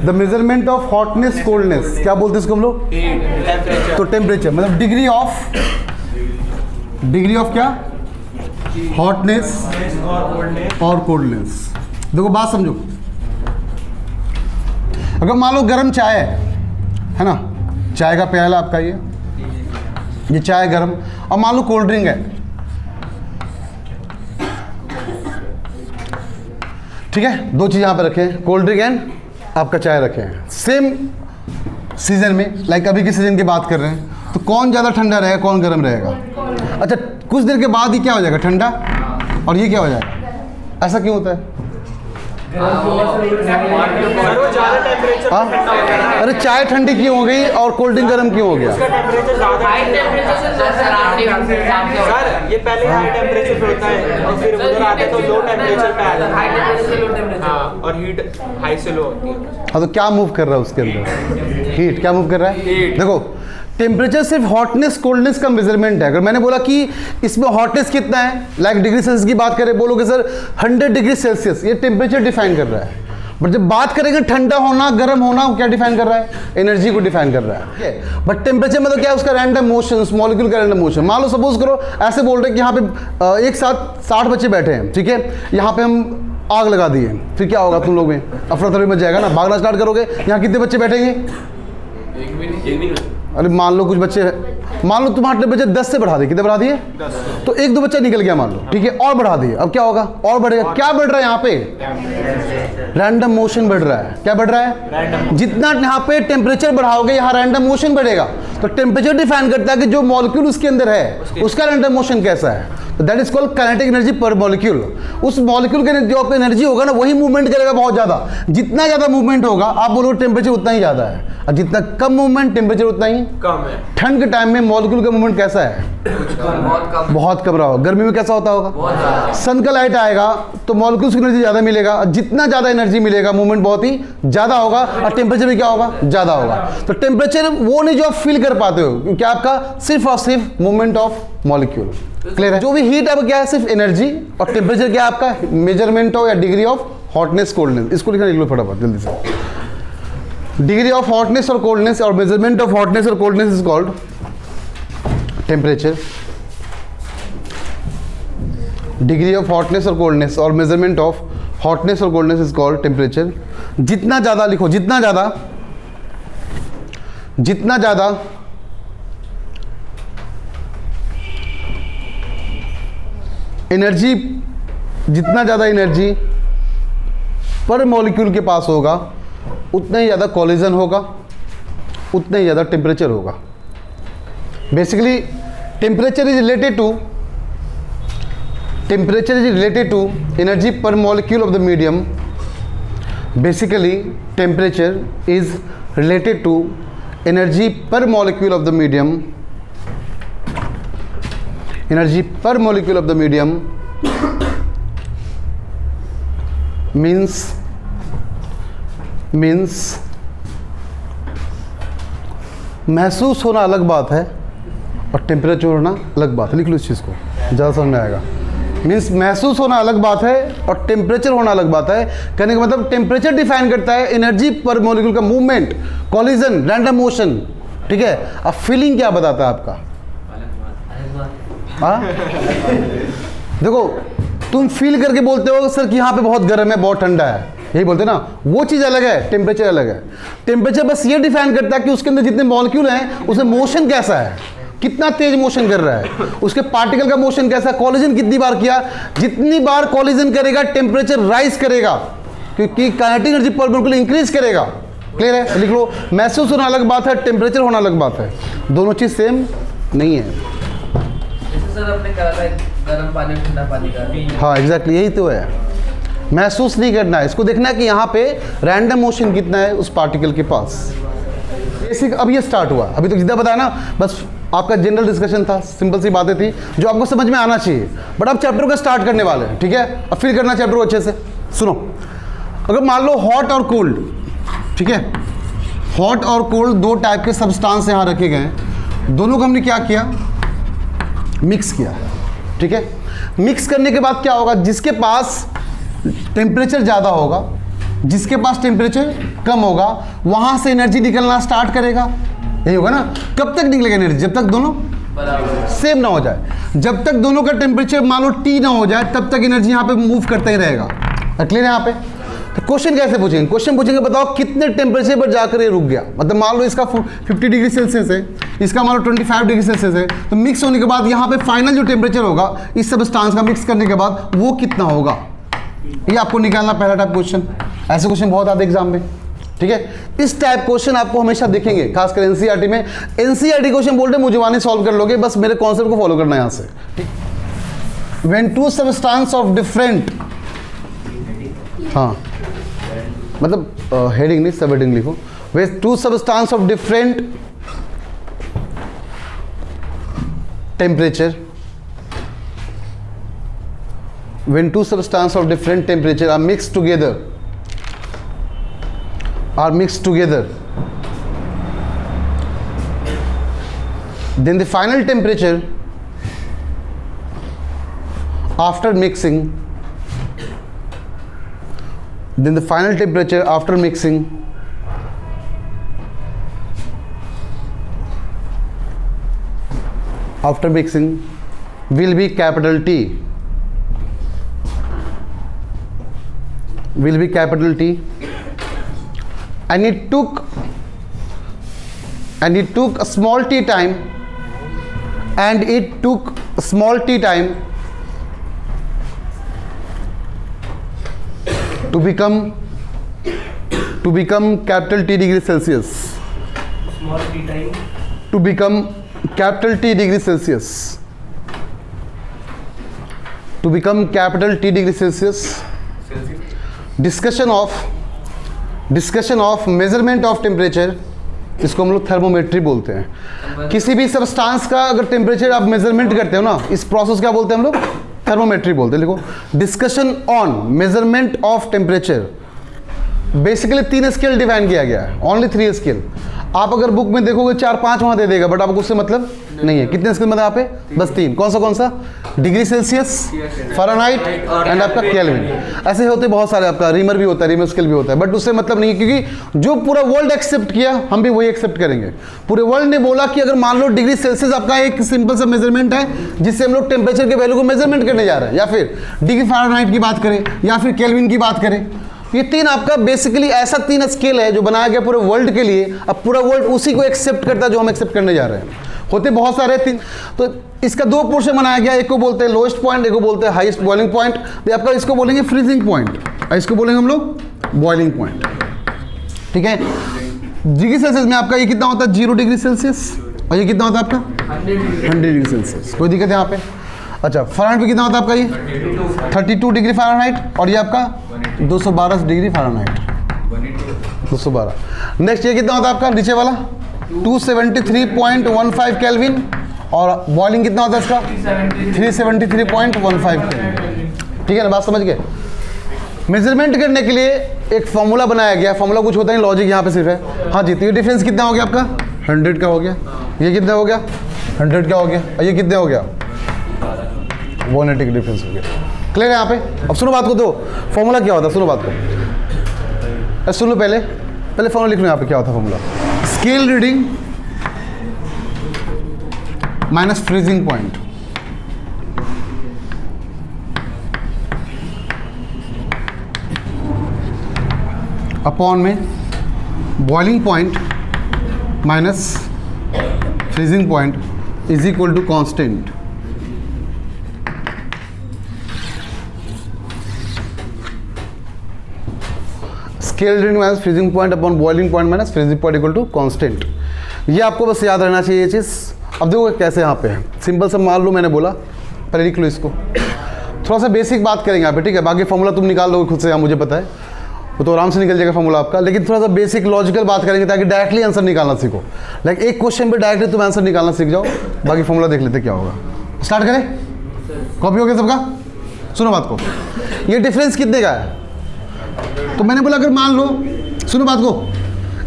The measurement of hotness coldness, क्या बोलते हैं इसको हम लोग? तो टेम्परेचर मतलब डिग्री ऑफ क्या? हॉटनेस और कोल्डनेस। देखो बात समझो, अगर मान लो गर्म चाय है ना, चाय का प्याला आपका ये चाय गर्म, और मान लो कोल्ड ड्रिंक है, ठीक है, दो चीज़ यहाँ पे रखे हैं, कोल्ड ड्रिंक एंड आपका चाय रखे हैं सेम सीजन में, लाइक अभी के सीजन की बात कर रहे हैं, तो कौन ज़्यादा ठंडा रहेगा, कौन गर्म रहेगा? अच्छा, कुछ देर के बाद ही क्या हो जाएगा? ठंडा, और ये क्या हो जाएगा? ऐसा क्यों होता है? अरे चाय ठंडी क्यों हो गई और कोल्ड ड्रिंक गर्म क्यों हो गया? सर ये पहले हाई टेम्परेचर पे होता है और फिर उधर आते तो लो टेम्परेचर पे आ जाता है, और हीट हाई से लो होती है। हाँ, तो क्या मूव कर रहा है उसके अंदर? हीट क्या मूव कर रहा है? देखो, टेम्परेचर सिर्फ हॉटनेस कोल्डनेस का मेजरमेंट है। अगर मैंने बोला कि इसमें हॉटनेस कितना है, लाइक डिग्री सेल्सियस की बात करें, बोलोगे सर 100 डिग्री सेल्सियस, ये टेम्परेचर डिफाइन कर रहा है। बट जब बात करेंगे ठंडा होना गर्म होना, क्या डिफाइन कर रहा है? एनर्जी को डिफाइन कर रहा है। बट टेम्परेचर मतलब क्या है? उसका रैंडम मोशन, मॉलिक्यूल का रैंडम मोशन। मान लो सपोज करो ऐसे बोल रहे हैं कि यहाँ पे एक साथ 60 बच्चे बैठे हैं, ठीक है, यहाँ पे हम आग लगा दिए, फिर क्या होगा? तुम लोग में अफरा तफरी मच जाएगा ना, भागना स्टार्ट करोगे। यहाँ कितने बच्चे बैठेंगे? अरे मान लो कुछ बच्चे, मान लो तुम्हारे बच्चे 10 से बढ़ा दिए, कितने बढ़ा दिए? 10। तो एक दो बच्चा निकल गया मान लो, ठीक है, और बढ़ा दिए, अब क्या होगा? और बढ़ेगा। क्या बढ़ रहा है यहाँ पे? रैंडम मोशन बढ़ रहा है। क्या बढ़ रहा है? जितना यहाँ पे टेम्परेचर बढ़ाओगे, यहाँ रैंडम मोशन बढ़ेगा। तो टेम्परेचर डिफाइन करता है कि जो मॉलिक्यूल उसके अंदर है उसका रैंडम मोशन कैसा है। तो that is called kinetic energy per molecule. उस मॉलिक्यूल के जो आपका एनर्जी होगा ना, वही मूवमेंट करेगा बहुत ज्यादा। जितना ज्यादा मूवमेंट होगा, आप बोलोगे टेम्परेचर उतना ही ज्यादा है, और जितना कम मूवमेंट टेम्परेचर उतना ही कम है। ठंड के टाइम में मॉलिक्यूल का मूवमेंट कैसा है? बहुत कम रहा होगा। गर्मी में कैसा होता होगा? सन का लाइट आएगा तो मॉलिक्यूल्स की एनर्जी ज्यादा मिलेगा, और जितना ज्यादा एनर्जी मिलेगा मूवमेंट बहुत ही ज्यादा होगा, और टेम्परेचर भी क्या होगा? ज्यादा होगा। तो टेम्परेचर वो नहीं जो आप फील कर पाते हो, क्योंकि आपका सिर्फ और सिर्फ मूवमेंट ऑफ मॉलिक्यूल। क्लियर है? जो भी हीट अब क्या है? सिर्फ एनर्जी, और टेम्परेचर क्या है आपका? मेजरमेंट हो या डिग्री ऑफ हॉटनेस कोल्डनेस। इसको लिख लो फटाफट जल्दी से। डिग्री ऑफ हॉटनेस और कोल्डनेस और मेजरमेंट ऑफ हॉटनेस और coldness is called temperature. Degree of hotness और कोल्डनेस और मेजरमेंट ऑफ हॉटनेस और कोल्डनेस इज कॉल्ड टेम्परेचर। जितना ज़्यादा लिखो, जितना ज़्यादा एनर्जी, जितना ज़्यादा एनर्जी पर मॉलिक्यूल के पास होगा, उतना ही ज़्यादा कॉलिजन होगा, उतना ही ज़्यादा टेम्परेचर होगा। Basically temperature is related to energy per molecule of the medium. Basically temperature is related to energy per molecule of the medium. Energy per molecule of the medium means महसूस होना अलग बात है और टेम्परेचर होना अलग बात है। लिख लो इस चीज़ को, ज़्यादा समझ में आएगा। मीन्स महसूस होना अलग बात है और टेम्परेचर होना अलग बात है। कहने का मतलब टेम्परेचर डिफाइन करता है एनर्जी पर मॉलिक्यूल का मूवमेंट, कॉलिजन, रैंडम मोशन, ठीक है। अब फीलिंग क्या बताता है आपका? हाँ, देखो तुम फील करके बोलते हो सर कि यहाँ पे बहुत गर्म है, बहुत ठंडा है, यही बोलते ना। वो चीज़ अलग है, टेम्परेचर अलग है। टेम्परेचर बस ये डिफाइन करता है कि उसके अंदर जितने मॉलिक्यूल हैं उसमें मोशन कैसा है, कितना तेज मोशन कर रहा है, उसके पार्टिकल का मोशन कैसा है, कॉलिजन कितनी बार किया। जितनी बार कॉलिजन करेगा टेम्परेचर राइज करेगा, क्योंकि kinetic energy per molecule increase करेगा। क्लियर है? लिख लो, महसूस होना अलग बात है, टेम्परेचर होना अलग बात है, दोनों चीज़ सेम नहीं है। सर आपने कहा था गर्म पानी ठंडा पानी का। हाँ एग्जैक्टली, यही तो है। महसूस नहीं करना है, इसको देखना है कि यहाँ पे रैंडम मोशन कितना है उस पार्टिकल के पास। बेसिक अब ये स्टार्ट हुआ, अभी तो जितना बताया ना बस आपका जनरल डिस्कशन था, सिंपल सी बातें थी जो आपको समझ में आना चाहिए। बट अब चैप्टर का स्टार्ट करने वाले हैं, ठीक है। अब फिर करना चैप्टर को अच्छे से सुनो। अगर मान लो हॉट और कोल्ड, ठीक है, हॉट और कोल्ड दो टाइप के सब्सटेंस यहाँ रखे गए हैं, दोनों को हमने क्या किया? मिक्स किया, ठीक है। मिक्स करने के बाद क्या होगा? जिसके पास टेम्परेचर ज़्यादा होगा जिसके पास टेम्परेचर कम होगा वहां से एनर्जी निकलना स्टार्ट करेगा, यही होगा ना। कब तक निकलेगा एनर्जी? जब तक दोनों सेम ना हो जाए, जब तक दोनों का टेम्परेचर मान लो T ना हो जाए तब तक एनर्जी यहाँ पे मूव करता ही रहेगा। क्लियर है यहाँ पे? तो क्वेश्चन कैसे पूछेंगे? क्वेश्चन पूछेंगे बताओ कितने टेम्परेचर पर जाकर ये रुक गया। मतलब मान लो इसका 50 डिग्री सेल्सियस है, इसका मान लो 25 डिग्री सेल्सियस है, तो मिक्स होने के बाद यहाँ पे फाइनल जो टेम्परेचर होगा इस सब्सटेंस का मिक्स करने के बाद वो कितना होगा, ये आपको निकालना पहला टाइप क्वेश्चन। ऐसे क्वेश्चन बहुत आते एग्जाम में, ठीक है। इस टाइप क्वेश्चन आपको हमेशा दिखेंगे, खासकर एनसीईआरटी में। एनसीईआरटी क्वेश्चन बोलते हैं मुझे सॉल्व कर लोगे, बस मेरे कॉन्सेप्ट को फॉलो करना है यहाँ से, ठीक। When two substance of different, हाँ मतलब हेडिंग नहीं सब हेडिंग लिखो। When two substance of different temperature, when two substances of different temperature are mixed together, then the final temperature after mixing, will be capital T. And it took a small t time, to become capital T degree Celsius. Small t time. To become capital T degree Celsius. Discussion of measurement of temperature, इसको हम लोग thermometry बोलते हैं। किसी भी substance का अगर temperature आप मेजरमेंट करते हो ना, इस प्रोसेस क्या बोलते हैं हम लोग? थर्मोमेट्री बोलते हैं। लिखो, discussion on measurement of temperature. Basically 3 scale define किया गया है, ओनली 3 स्केल। आप अगर बुक में देखोगे 4-5 वहां दे देगा, बट आपको उससे मतलब नहीं है। कितने स्केल मतलब यहाँ पे? बस 3। कौन सा? डिग्री सेल्सियस, फ़ारेनहाइट एंड आपका केल्विन। ऐसे होते बहुत सारे, आपका रीमर भी होता है, रीमर स्केल भी होता है, बट उससे मतलब नहीं है, क्योंकि जो पूरा वर्ल्ड एक्सेप्ट किया हम भी वही एक्सेप्ट करेंगे। पूरे वर्ल्ड ने बोला कि अगर मान लो डिग्री सेल्सियस आपका एक सिंपल सा मेजरमेंट है जिससे हम लोग टेम्परेचर के वैल्यू को मेजरमेंट करने जा रहे हैं, या फिर डिग्री फ़ारेनहाइट की बात करें, या फिर केल्विन की बात करें, ये 3 आपका बेसिकली ऐसा 3 स्केल है जो बनाया गया पूरे वर्ल्ड के लिए। अब पूरा वर्ल्ड उसी को एक्सेप्ट करता है जो हम एक्सेप्ट करने जा रहे हैं। होते बहुत सारे 3, तो इसका 2 पोर्शन बनाया गया। एक को बोलते हैं लोएस्ट पॉइंट, एक को बोलते हैं हाईएस्ट बॉइलिंग पॉइंट। तो आपका इसको बोलेंगे फ्रीजिंग पॉइंट, इसको बोलेंगे हम लोग बॉइलिंग पॉइंट, ठीक है। डिग्री सेल्सियस में आपका ये कितना होता है? 0 डिग्री सेल्सियस। और ये कितना होता है आपका? 100 डिग्री सेल्सियस। कोई दिक्कत है यहाँ पे? अच्छा, फ़ारेनहाइट पे कितना होता है आपका? ये 32 डिग्री फ़ारेनहाइट, और ये आपका 212 डिग्री फ़ारेनहाइट, 212। नेक्स्ट ये कितना होता है आपका नीचे वाला? 273.15 केल्विन, और बॉइलिंग कितना होता है इसका? 373.15 केल्विन, ठीक है ना? बात समझ गए? मेजरमेंट करने के लिए एक फॉर्मूला बनाया गया। फॉर्मूला कुछ होता है, लॉजिक यहाँ पे सिर्फ है। हाँ जी, तो ये डिफरेंस कितना हो गया आपका? 100 का हो गया। ये कितना हो गया? 100 का हो गया। और ये कितना हो गया? 180 का डिफरेंस हो गया। क्लियर है यहाँ पे? अब सुनो बात को, तो फॉर्मूला क्या होता है? सुनो बात को, सुन लो पहले फॉर्मूला लिख लो यहाँ पे। क्या होता है formula? Scale reading minus freezing point, upon में boiling point minus freezing point is equal to constant. Scale reading minus freezing point upon boiling point minus freezing point equal to constant. ये आपको बस याद रहना चाहिए ये चीज़। अब देखो कैसे यहाँ पे है, सिंपल सा मान लो, मैंने बोला पहले लिख लो इसको। थोड़ा सा बेसिक बात करेंगे यहाँ पे, ठीक है। बाकी फॉर्मूला तुम निकाल लोगे खुद से, मुझे पता है, वो तो आराम से निकल जाएगा फॉर्मूला आपका। लेकिन थोड़ा सा बेसिक लॉजिकल बात करेंगे ताकि डायरेक्टली आंसर निकालना सीखो। लाइक एक क्वेश्चन पे डायरेक्टली तुम आंसर निकालना सीख जाओ। बाकी फॉर्मूला देख लेते क्या होगा। स्टार्ट करें? कॉपी हो गया सबका? सुनो बात को, ये डिफरेंस कितने का है? तो मैंने बोला अगर मान लो, सुनो बात को,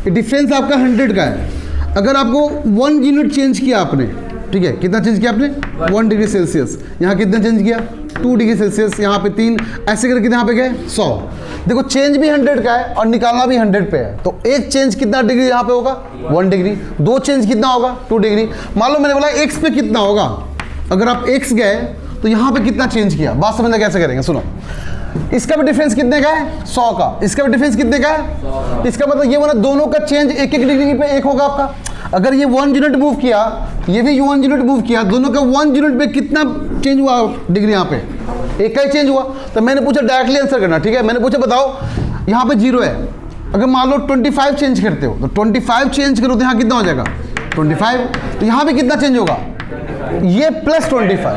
ये डिफरेंस आपका 100 का है। अगर आपको 1 यूनिट चेंज किया आपने, ठीक है, कितना चेंज किया आपने? 1 डिग्री सेल्सियस। यहाँ कितना चेंज किया? 2 डिग्री सेल्सियस, यहाँ पे 3, ऐसे करके यहाँ पे गए 100। देखो चेंज भी 100 का है और निकालना भी 100 पे है, तो एक चेंज कितना डिग्री यहाँ पे होगा 1 डिग्री, 2 चेंज कितना होगा 2 डिग्री। मान लो मैंने बोला x पे कितना होगा, अगर आप x गए तो यहाँ पे कितना चेंज किया, बात समझना कैसे करेंगे। सुनो, इसका भी डिफरेंस कितने का है 100 का, इसका भी डिफरेंस कितने का है, इसका मतलब ये वाला दोनों का चेंज 1-1 डिग्री पे एक होगा आपका। अगर ये 1 यूनिट मूव किया, ये भी 1 यूनिट मूव किया, दोनों का 1 यूनिट पे कितना चेंज हुआ डिग्री, यहाँ पे एक का ही चेंज हुआ। तो मैंने पूछा डायरेक्टली आंसर करना, ठीक है। मैंने पूछा बताओ यहाँ पे 0 है, अगर मान लो 25 चेंज करते हो तो 25 चेंज करो तो यहाँ कितना हो जाएगा 25, तो यहाँ पे कितना चेंज होगा, ये प्लस 25,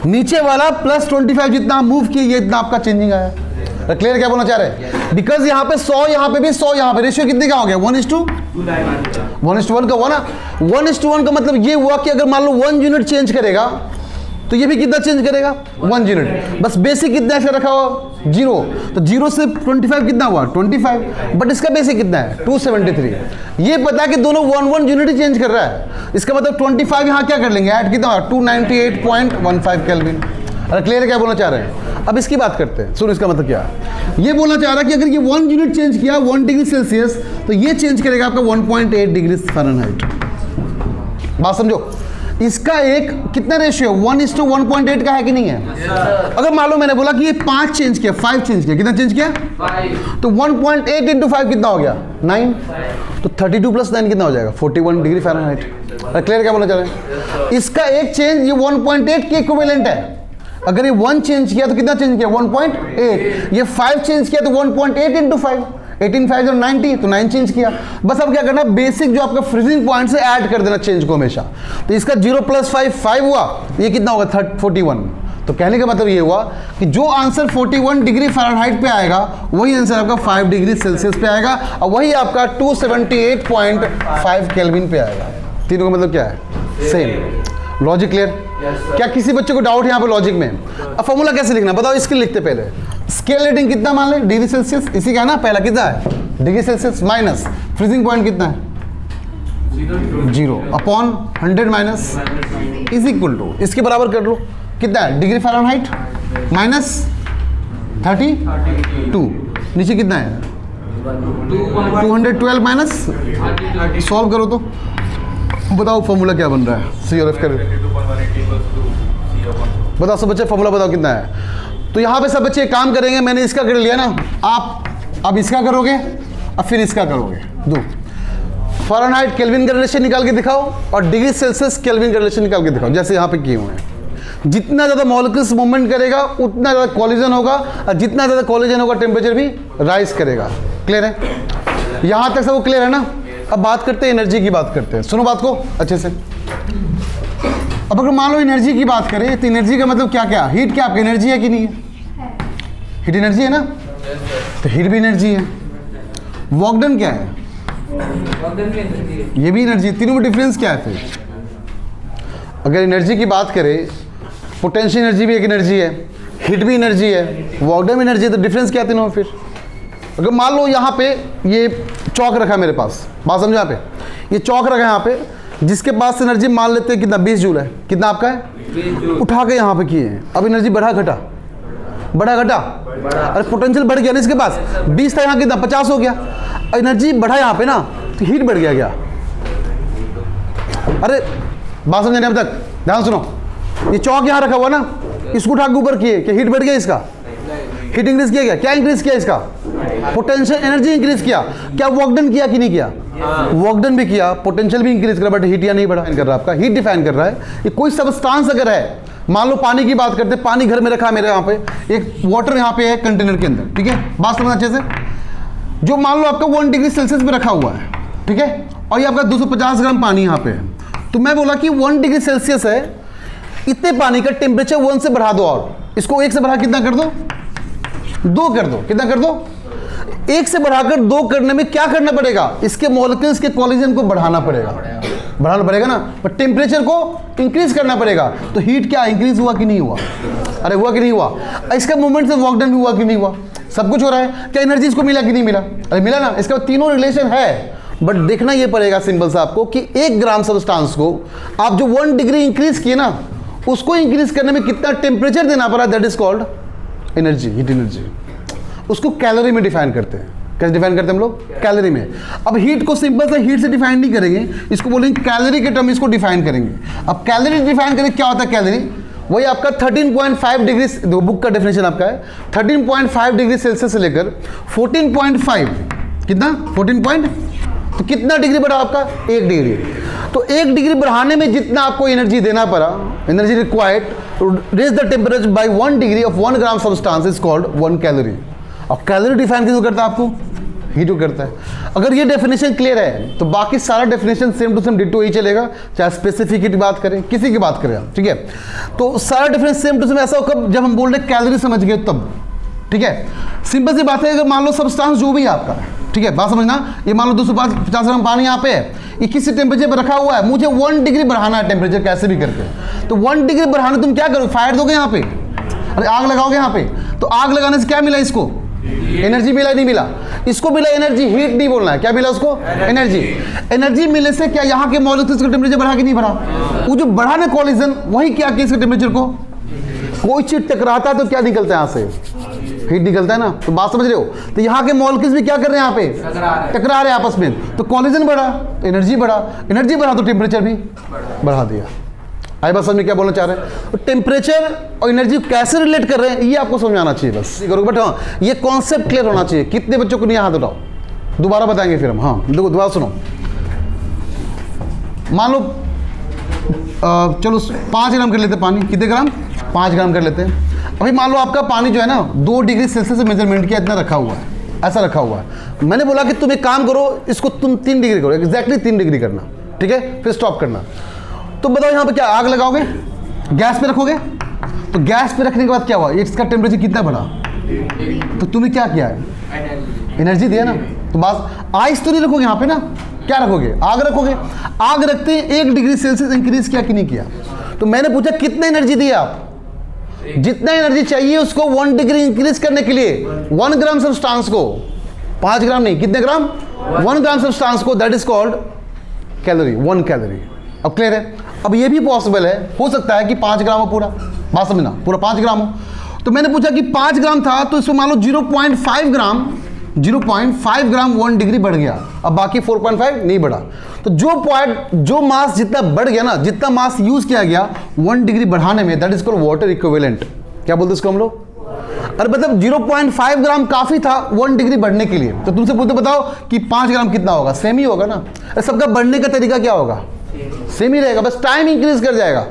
नीचे वाला प्लस 25 जितना मूव किया ये इतना आपका चेंजिंग आया। क्लियर क्या बोलना चाह रहे हैं, बिकॉज यहाँ पे 100, यहाँ पे भी 100, यहाँ पे रेशियो कितने का हो गया 1:1 का हुआ ना। 1:1 का मतलब ये हुआ कि अगर मान लो 1 यूनिट चेंज करेगा तो ये भी कितना चेंज करेगा 1 यूनिट, बस बेसिक कितना ऐसे रखा हुआ 0, तो 0 से 25 कितना हुआ 25, बट इसका बेसिक कितना है 273। ये पता है कि दोनों 1 यूनिट ही चेंज कर रहा है, इसका मतलब 25 यहाँ क्या कर लेंगे ऐड, कितना हुआ 298.15 केल्विन। अरे क्लियर क्या बोलना चाह रहे हैं। अब इसकी बात करते हैं, सुनो इसका मतलब क्या है। ये बोलना चाह रहा है कि अगर ये 1 यूनिट चेंज किया 1 डिग्री सेल्सियस तो ये चेंज करेगा आपका 1.8 डिग्री फ़ारेनहाइट। बात समझो, इसका एक कितना रेशियो 1:1.8 का है कि नहीं है। अगर मान लो मैंने बोला कि ये 5 चेंज किया, 5 चेंज किया, कितना चेंज किया 5, तो 1.8 इंटू 5 कितना हो गया 9, तो 32 + 9 कितना हो जाएगा 41 डिग्री फ़ारेनहाइट। क्लियर क्या बोलना चाह रहे हैं। इसका एक चेंज ये 1.8 के इक्विवेलेंट है, अगर ये 1 चेंज किया तो कितना चेंज किया 1.8, ये 5 चेंज किया तो 1.8 इंटू 5, 18 5 और 90, तो 9 चेंज किया। बस अब क्या करना, बेसिक जो आपका फ्रीजिंग पॉइंट से ऐड कर देना चेंज को हमेशा। तो इसका 0 + 5 5 हुआ, ये कितना होगा 41। तो कहने का मतलब ये हुआ कि जो आंसर 41 डिग्री फ़ारेनहाइट पे आएगा वही आंसर आपका 5 डिग्री सेल्सियस पे आएगा, और वही आपका 278.5 केल्विन पे आएगा। तीनों का मतलब क्या है सेम। Logic clear? क्या किसी बच्चे को डाउट है यहाँ पे लॉजिक में? अब फॉर्मूला कैसे लिखना बताओ, इसके लिखते पहले। स्केल रेटिंग कितना मान लें डिग्री सेल्सियस, इसी का है ना, पहला कितना है degree Celsius minus freezing point कितना है 0 upon 100 minus is equal to, इसके बराबर कर लो कितना है डिग्री फ़ारेनहाइट माइनस 32, नीचे कितना है 212 माइनस, सॉल्व करो तो बताओ फॉर्मूला क्या बन रहा है। सी और एफ कर बताओ सब बच्चे, फॉर्मूला बताओ कितना है। तो यहाँ पे सब बच्चे काम करेंगे, मैंने इसका कर लिया ना, आप अब इसका करोगे अब फिर इसका करोगे। दो फ़ारेनहाइट केल्विन का रिलेशन निकाल के दिखाओ और डिग्री सेल्सियस केल्विन का रिलेशन निकाल के दिखाओ, जैसे यहाँ पे किए हुए हैं। जितना ज़्यादा मॉलिक्यूल्स मूवमेंट करेगा उतना ज़्यादा कॉलिजन होगा, और जितना ज़्यादा कॉलिजन होगा टेम्परेचर भी राइज करेगा। क्लियर है? यहाँ तक सब क्लियर है ना। अब बात करते हैं एनर्जी की, बात करते हैं, सुनो बात को अच्छे से। अब अगर मान लो एनर्जी की बात करें तो एनर्जी का मतलब क्या क्या, हीट क्या आपकी एनर्जी है कि नहीं है, हीट एनर्जी है ना, तो हीट भी एनर्जी है। वर्क डन क्या है, ये भी एनर्जी। तीनों में डिफरेंस क्या है फिर? अगर एनर्जी की बात करें, पोटेंशियल एनर्जी भी एक एनर्जी है, हीट भी एनर्जी है, वर्क डन भी एनर्जी है, तो डिफरेंस क्या तीनों में फिर? अगर मान लो यहाँ पे ये चौक रखा है मेरे पास, बात समझो, यहाँ पे ये चौक रखा है यहाँ पे, जिसके पास एनर्जी मान लेते हैं कितना 20 जूल है, कितना आपका है, उठा के यहाँ पे किए हैं, अब एनर्जी बढ़ा घटा, बढ़ा घटा, अरे पोटेंशियल बढ़ गया ना, इसके पास 20 था, यहाँ कितना 50 हो गया, एनर्जी बढ़ा यहाँ पे ना, तो हीट बढ़ गया क्या? अरे बात समझने अब तक, ध्यान सुनो, ये चौक यहाँ रखा हुआ ना, इसको उठा के ऊपर किए, क्या हीट बढ़ गया इसका? हीट इंक्रीज किया, क्या इंक्रीज किया इसका? पोटेंशियल एनर्जी इंक्रीज किया। क्या वर्क डन किया कि नहीं किया? वर्क डन भी किया, पोटेंशियल भी इंक्रीज करा, बट हीट या नहीं बढ़ा कर रहा, आपका हीट डिफाइन कर रहा है। ये कोई सब्सटेंस अगर है, मान लो पानी की बात करते हैं, पानी घर में रखा है मेरे यहाँ पे, एक वाटर यहाँ पे है कंटेनर के अंदर, ठीक है, बात समझना अच्छे से। जो मान लो आपका 1 डिग्री सेल्सियस पे रखा हुआ है, ठीक है, और ये आपका 250 ग्राम पानी यहाँ पे है, तो मैं बोला कि 1 डिग्री सेल्सियस है, इतने पानी का टेम्परेचर 1 से बढ़ा दो, और इसको 1 से बढ़ा कितना कर दो 2 कर दो, कितना कर दो 1 से बढ़ाकर 2 करने में क्या करना पड़ेगा? इसके मॉलिक्यूल्स के कॉलिजन को बढ़ाना पड़ेगा ना, पर टेम्परेचर को इंक्रीज करना पड़ेगा। तो हीट क्या इंक्रीज हुआ कि नहीं हुआ? अरे हुआ कि नहीं हुआ? इसका मूवमेंट से वर्क डन भी हुआ कि नहीं हुआ? सब कुछ हो रहा है। क्या एनर्जी इसको मिला कि नहीं मिला? अरे मिला ना। इसका तीनों रिलेशन है, बट देखना ये पड़ेगा सिंपल सा आपको कि 1 ग्राम सब्सटेंस को आप जो 1 डिग्री इंक्रीज किए ना, उसको इंक्रीज करने में कितना टेम्परेचर देना पड़ा, that is called energy, heat energy. उसको कैलोरी में डिफाइन करते हैं। कैसे डिफाइन करते हैं हम लोग? कैलोरी में। अब हीट को सिंपल से हीट से डिफाइन नहीं करेंगे, इसको बोलेंगे कैलोरी के टर्म, इसको डिफाइन करेंगे। अब कैलोरी डिफाइन करेंगे, क्या होता है कैलोरी? वही आपका 13.5 डिग्री, दो बुक का डेफिनेशन आपका है 13.5 डिग्री सेल्सियस से लेकर 14.5, कितना 14 तो कितना डिग्री बढ़ा आपका? 1 डिग्री। तो 1 डिग्री बढ़ाने में जितना आपको एनर्जी देना पड़ा, energy required to raise the temperature by 1 degree of 1 gram substance is called 1 calorie. और कैलोरी डिफाइन किसको करता है? आपको हीट को करता है। अगर ये डेफिनेशन क्लियर है तो बाकी सारा definition same to same ditto ही चलेगा, चाहे स्पेसिफिक की बात करें, किसी की बात करें आप, ठीक है। तो सारा डिफरेंस सेम टू सेम ऐसा होगा जब हम बोल रहे कैलोरी समझ गए तब, ठीक है। सिंपल सी बात है, अगर मान लो सब्सटेंस जो भी है आपका, ठीक है, बात समझना, ये मान लो 250 ग्राम पानी यहाँ पे है, 21 टेम्परेचर पर रखा हुआ है, मुझे 1 डिग्री बढ़ाना है टेम्परेचर कैसे भी करके। तो 1 डिग्री बढ़ाने तुम क्या करोगे? फायर दोगे यहाँ पे, अरे आग लगाओगे यहाँ पे। तो आग लगाने से क्या मिला इसको? एनर्जी मिला, नहीं मिला? इसको मिला एनर्जी, हीट नहीं बोलना है, क्या मिला उसको? एनर्जी। एनर्जी मिलने से क्या यहाँ के मॉलिक्यूल्स का टेम्परेचर बढ़ा कि नहीं बढ़ा? वो जो बढ़ा ना कॉलिजन, वही क्या किया इसके टेम्परेचर को? कोई चीज टकराता है तो क्या निकलता है यहाँ से? हीट निकलता है ना। तो बात समझ रहे हो? तो यहाँ के मॉलिक्यूल्स भी क्या कर रहे हैं? यहाँ पे टकरा रहे हैं आपस में, तो कॉलिजन बढ़ा, एनर्जी बढ़ा, एनर्जी बढ़ा तो टेम्परेचर भी बढ़ा दिया। आई बात समझ में क्या बोलना चाह रहे हैं? तो टेम्परेचर और एनर्जी कैसे रिलेट कर रहे हैं ये आपको समझ में आना चाहिए बस। बट हाँ, ये कॉन्सेप्ट क्लियर होना चाहिए। कितने बच्चों को नहीं हाथ उठाओ, दोबारा बताएंगे फिर हम। हाँ देखो दोबारा सुनो। मान लो चलो 5 ग्राम कर लेते हैं पानी। कितने ग्राम? 5 ग्राम कर लेते हैं। अभी मान लो आपका पानी जो है ना 2 डिग्री सेल्सियस से मेजरमेंट किया, इतना रखा हुआ है, ऐसा रखा हुआ है। मैंने बोला कि तुम एक काम करो, इसको तुम 3 डिग्री करो, एग्जैक्टली 3 डिग्री करना, ठीक है, फिर स्टॉप करना। तो बताओ यहाँ पे क्या आग लगाओगे? गैस पे रखोगे? तो गैस पे रखने के बाद क्या हुआ? इसका टेम्परेचर कितना बढ़ा? तो तुमने क्या किया है? एनर्जी दिया ना। तो बस आइस तो नहीं रखोगे यहाँ पे ना, क्या रखोगे? आग रखोगे। आग रखते हैं 1 डिग्री सेल्सियस इंक्रीज किया कि नहीं किया? तो मैंने पूछा कितने एनर्जी दिया आप? जितना एनर्जी चाहिए उसको 1 डिग्री इंक्रीज करने के लिए 1 ग्राम सब्सटेंस को, 5 ग्राम नहीं, कितने ग्राम? 1 ग्राम सब्सटेंस को, that is called calorie, 1 calorie. अब क्लियर है? अब ये भी पॉसिबल है, हो सकता है कि 5 ग्राम हो पूरा, बात समझना, पूरा 5 ग्राम हो। तो मैंने पूछा कि 5 ग्राम था तो इसमें मान लो 0.5 ग्राम 1 डिग्री बढ़ गया, अब बाकी 4.5 नहीं बढ़ा। तो जो मास जितना बढ़ गया ना, जितना मास यूज किया गया 1 डिग्री बढ़ाने में, that is called water equivalent. क्या बोलते हैं इसको हम लोग? अरे मतलब 0.5 ग्राम काफी था 1 डिग्री बढ़ने के लिए। तो तुमसे पूछते बताओ कि 5 ग्राम कितना होगा? सेम ही होगा ना। सबका बढ़ने का तरीका क्या होगा? सेम ही रहेगा, बस टाइम इंक्रीज कर जाएगा।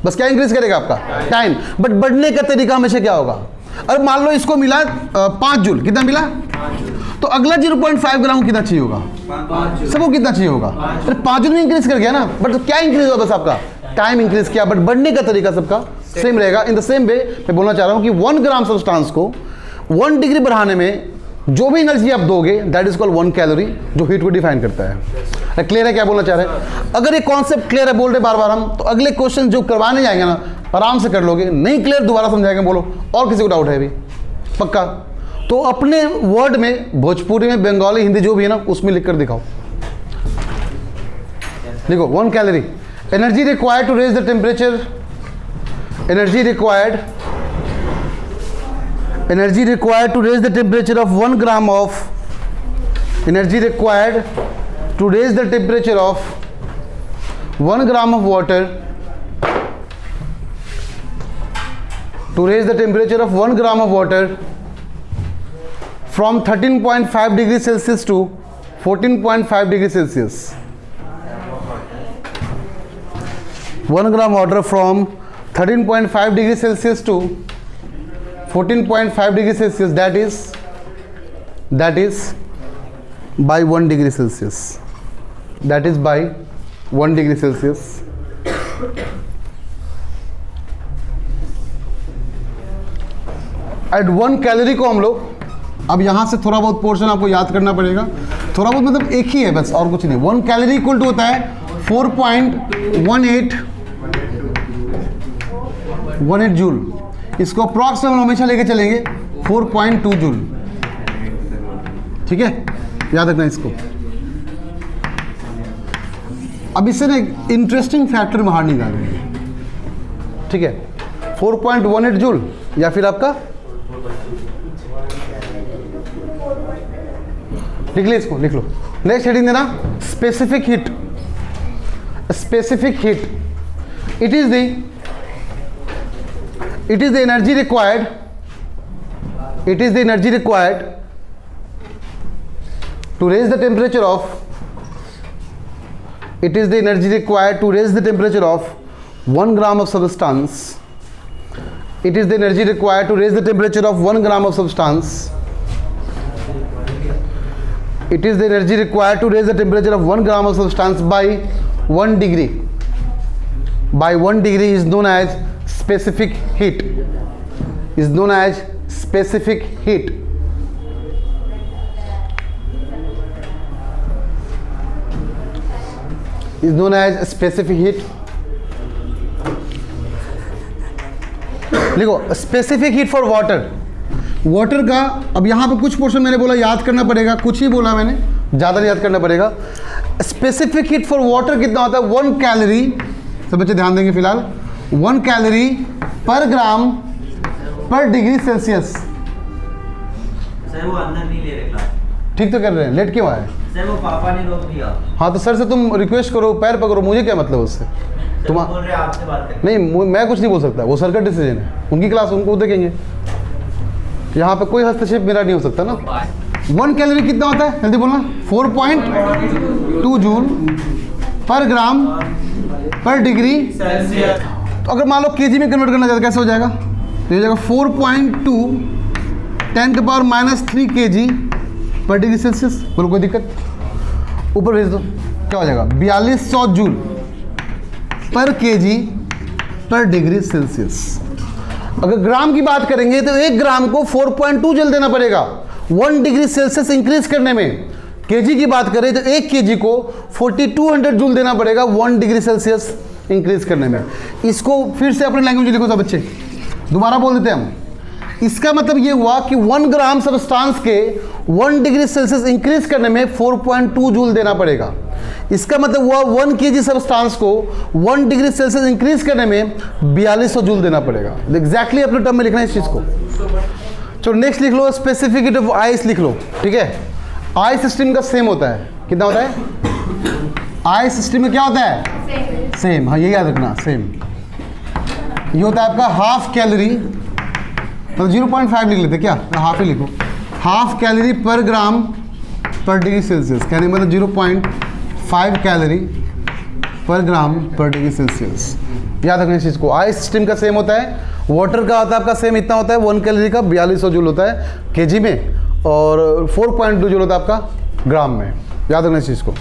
बस क्या इंक्रीज करेगा? आपका टाइम। बट बढ़ने का तरीका हमेशा क्या होगा? अरे मान लो इसको मिला 5 जूल, कितना मिला? तो अगला 0.5 ग्राम कितना चाहिए होगा? सबको कितना चाहिए होगा? अरे 5 जूल में इंक्रीज कर गया ना, बट क्या इंक्रीज हुआ? बस आपका टाइम इंक्रीज किया, बट बढ़ने का तरीका सबका सेम रहेगा। इन द सेम वे मैं बोलना चाह रहा हूं कि 1 ग्राम सब्सटेंस को 1 डिग्री बढ़ाने में जो भी एनर्जी आप दोगे, दैट इज कॉल्ड 1 कैलोरी, जो हीट को डिफाइन करता है। क्लियर है क्या बोलना चाह रहे हैं? अगर ये कॉन्सेप्ट क्लियर है, बोल रहे बार बार हम, तो अगले क्वेश्चन जो करवाने जाएंगे ना आराम से कर लोगे। नहीं क्लियर दोबारा समझाएंगे, बोलो। और किसी को डाउट है अभी? पक्का? तो अपने वर्ड में, भोजपुरी में, बंगाली, हिंदी जो भी है ना, उसमें लिख कर दिखाओ। देखो 1 calorie, energy required to raise the temperature, energy required to raise the temperature of 1 gram of, energy required to raise the temperature of 1 gram of water, to raise the temperature of 1 gram of water from 13.5 degrees Celsius to 14.5 degrees Celsius. 1 gram water from 13.5 degrees Celsius to 14.5 degrees Celsius, that is by 1 degree Celsius. That is by 1 degree Celsius. At 1 calorie को हम लोग, अब यहाँ से थोड़ा बहुत portion आपको याद करना पड़ेगा। थोड़ा बहुत मतलब एक ही है बस, और कुछ नहीं। 1 कैलोरी इक्वल टू होता है 4.18 जूल। इसको अप्रॉक्स हम हमेशा लेके चलेंगे 4.2 जूल, ठीक है, याद रखना इसको। अब इससे ना इंटरेस्टिंग फैक्टर बाहर निकालेंगे। ठीक है, 4.18 जूल या फिर आपका लिख ले, इसको लिख लो। नेक्स्ट हेडिंग देना specific heat. Specific heat, it is the energy required, it is the energy required to raise the temperature of, it is the energy required to raise the temperature of 1 gram of substance, it is the energy required to raise the temperature of 1 gram of substance, it is the energy required to raise the temperature of 1 gram of substance by 1 degree. By 1 degree is known as specific heat, is known as specific heat. Is known as specific heat. लिखो specific heat for water. Water का अब यहाँ पे कुछ portion मैंने बोला याद करना पड़ेगा, कुछ ही बोला मैंने, ज़्यादा नहीं याद करना पड़ेगा। स्पेसिफिक हीट फॉर वाटर कितना होता है? 1 कैलोरी, सब बच्चे ध्यान देंगे फिलहाल, 1 कैलोरी पर ग्राम पर डिग्री सेल्सियस। सर वो अंदर नहीं ले रहे क्लास। ठीक तो कर रहे हैं, लेट क्यों आए? सर वो पापा ने रोक दिया। हाँ तो सर से तुम रिक्वेस्ट करो, पैर पकड़ो, मुझे क्या मतलब उससे? तुम बोल रहे आपसे बात करें। नहीं, मैं कुछ नहीं बोल सकता, वो सर का डिसीजन है, उनकी क्लास उनको देखेंगे, यहाँ पे कोई हस्तक्षेप मेरा नहीं हो सकता ना। 1 कैलोरी कितना होता है? जल्दी बोलना। 4.2 जूल पर ग्राम पर डिग्री सेल्सियस। तो अगर मान लो केजी में कन्वर्ट करना चाहते कैसे हो जाएगा? तो ये जाएगा 4.2 10⁻³ kg पर डिग्री सेल्सियस। बोलो कोई दिक्कत? ऊपर भेज दो, क्या हो जाएगा? 4200 जूल पर केजी पर डिग्री सेल्सियस। अगर ग्राम की बात करेंगे तो 1 ग्राम को 4.2 जूल देना पड़ेगा 1 डिग्री सेल्सियस इंक्रीज करने में। केजी की बात करें तो 1 केजी को 4200 जूल देना पड़ेगा 1 डिग्री सेल्सियस इंक्रीज करने में। इसको फिर से अपने लैंग्वेज लिखो सब बच्चे, दोबारा बोल देते हैं हम। इसका मतलब ये हुआ कि 1 ग्राम सब्सटेंस के 1 डिग्री सेल्सियस इंक्रीज करने में 4.2 जूल देना पड़ेगा। इसका मतलब हुआ 1 केजी सब्सटेंस को 1 डिग्री सेल्सियस इंक्रीज करने में 4200 जूल देना पड़ेगा। एग्जैक्टली अपने टर्म में लिखना है इस चीज़ को। तो नेक्स्ट लिख लो स्पेसिफिक हीट ऑफ आइस लिख लो, ठीक है। आइस सिस्टम का सेम होता है, कितना होता है? आइस सिस्टम में क्या होता है? सेम। हाँ, ये याद रखना, सेम। ये होता है आपका हाफ कैलोरी, मतलब 0.5 लिख लेते क्या, हाफ ही लिखो। हाफ कैलोरी पर ग्राम पर डिग्री सेल्सियस, कहने मतलब 0.5 कैलोरी पर ग्राम पर डिग्री सेल्सियस। याद रखना इस चीज़ को। आइस सिस्टम का सेम होता है, वाटर का होता है आपका सेम, इतना होता है 1 कैलोरी का 4200 जूल होता है केजी में, और 4.2 जूल होता है आपका ग्राम में। याद रखना इस चीज़ को।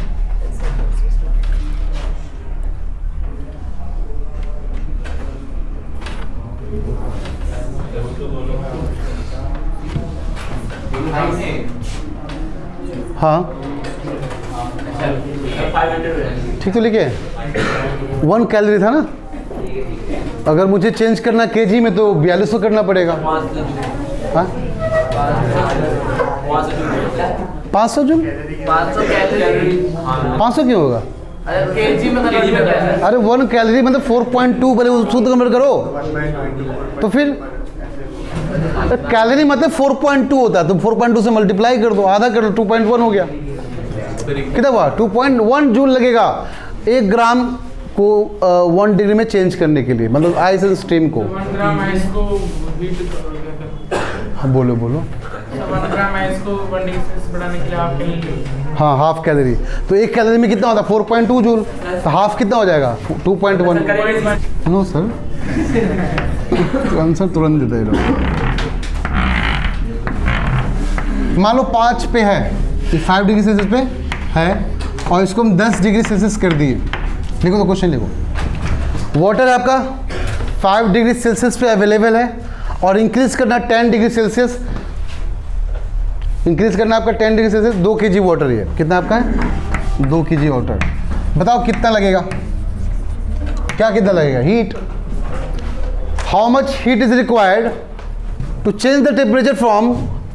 हाँ ठीक तो लिखे, 1 कैलोरी था ना, अगर मुझे चेंज करना केजी में तो 4200 करना पड़ेगा। हाँ 500 जूल, 500 क्यों होगा? केजी में अरे 1 कैलोरी मतलब 4.2, पहले उसको तो कन्वर्ट करो तो फिर कैलोरी मतलब 4.2 होता है, तो 4.2 से मल्टीप्लाई कर दो, आधा कर दो, 2.1 हो गया। कितना हुआ? 2.1 जूल लगेगा 1 ग्राम को 1 डिग्री में चेंज करने के लिए, मतलब आइस एंड स्टीम को। 1 ग्राम आइस को हाँ बोलो बोलो। 1 ग्राम आइस को 1 डिग्री सेल्सियस बढ़ाने के लिए हाफ कैलोरी। हाँ हाफ कैलोरी, तो 1 कैलोरी में कितना होता है? 4.2 जूल, तो हाफ कितना हो जाएगा? 2.1। नो सर, आंसर तुरंत देता है लोग। मान लो 5 पे है, 5 डिग्री सेल्सियस पे है, और इसको हम 10 डिग्री सेल्सियस कर दिए। लिखो तो क्वेश्चन लिखो। वाटर आपका 5 डिग्री सेल्सियस पे अवेलेबल है, और इंक्रीज करना 10 डिग्री सेल्सियस, इंक्रीज करना आपका 10 डिग्री सेल्सियस। 2 केजी वाटर है, कितना आपका है? 2 केजी वाटर। बताओ कितना लगेगा? क्या कितना लगेगा? Heat. How much heat is required to change the temperature from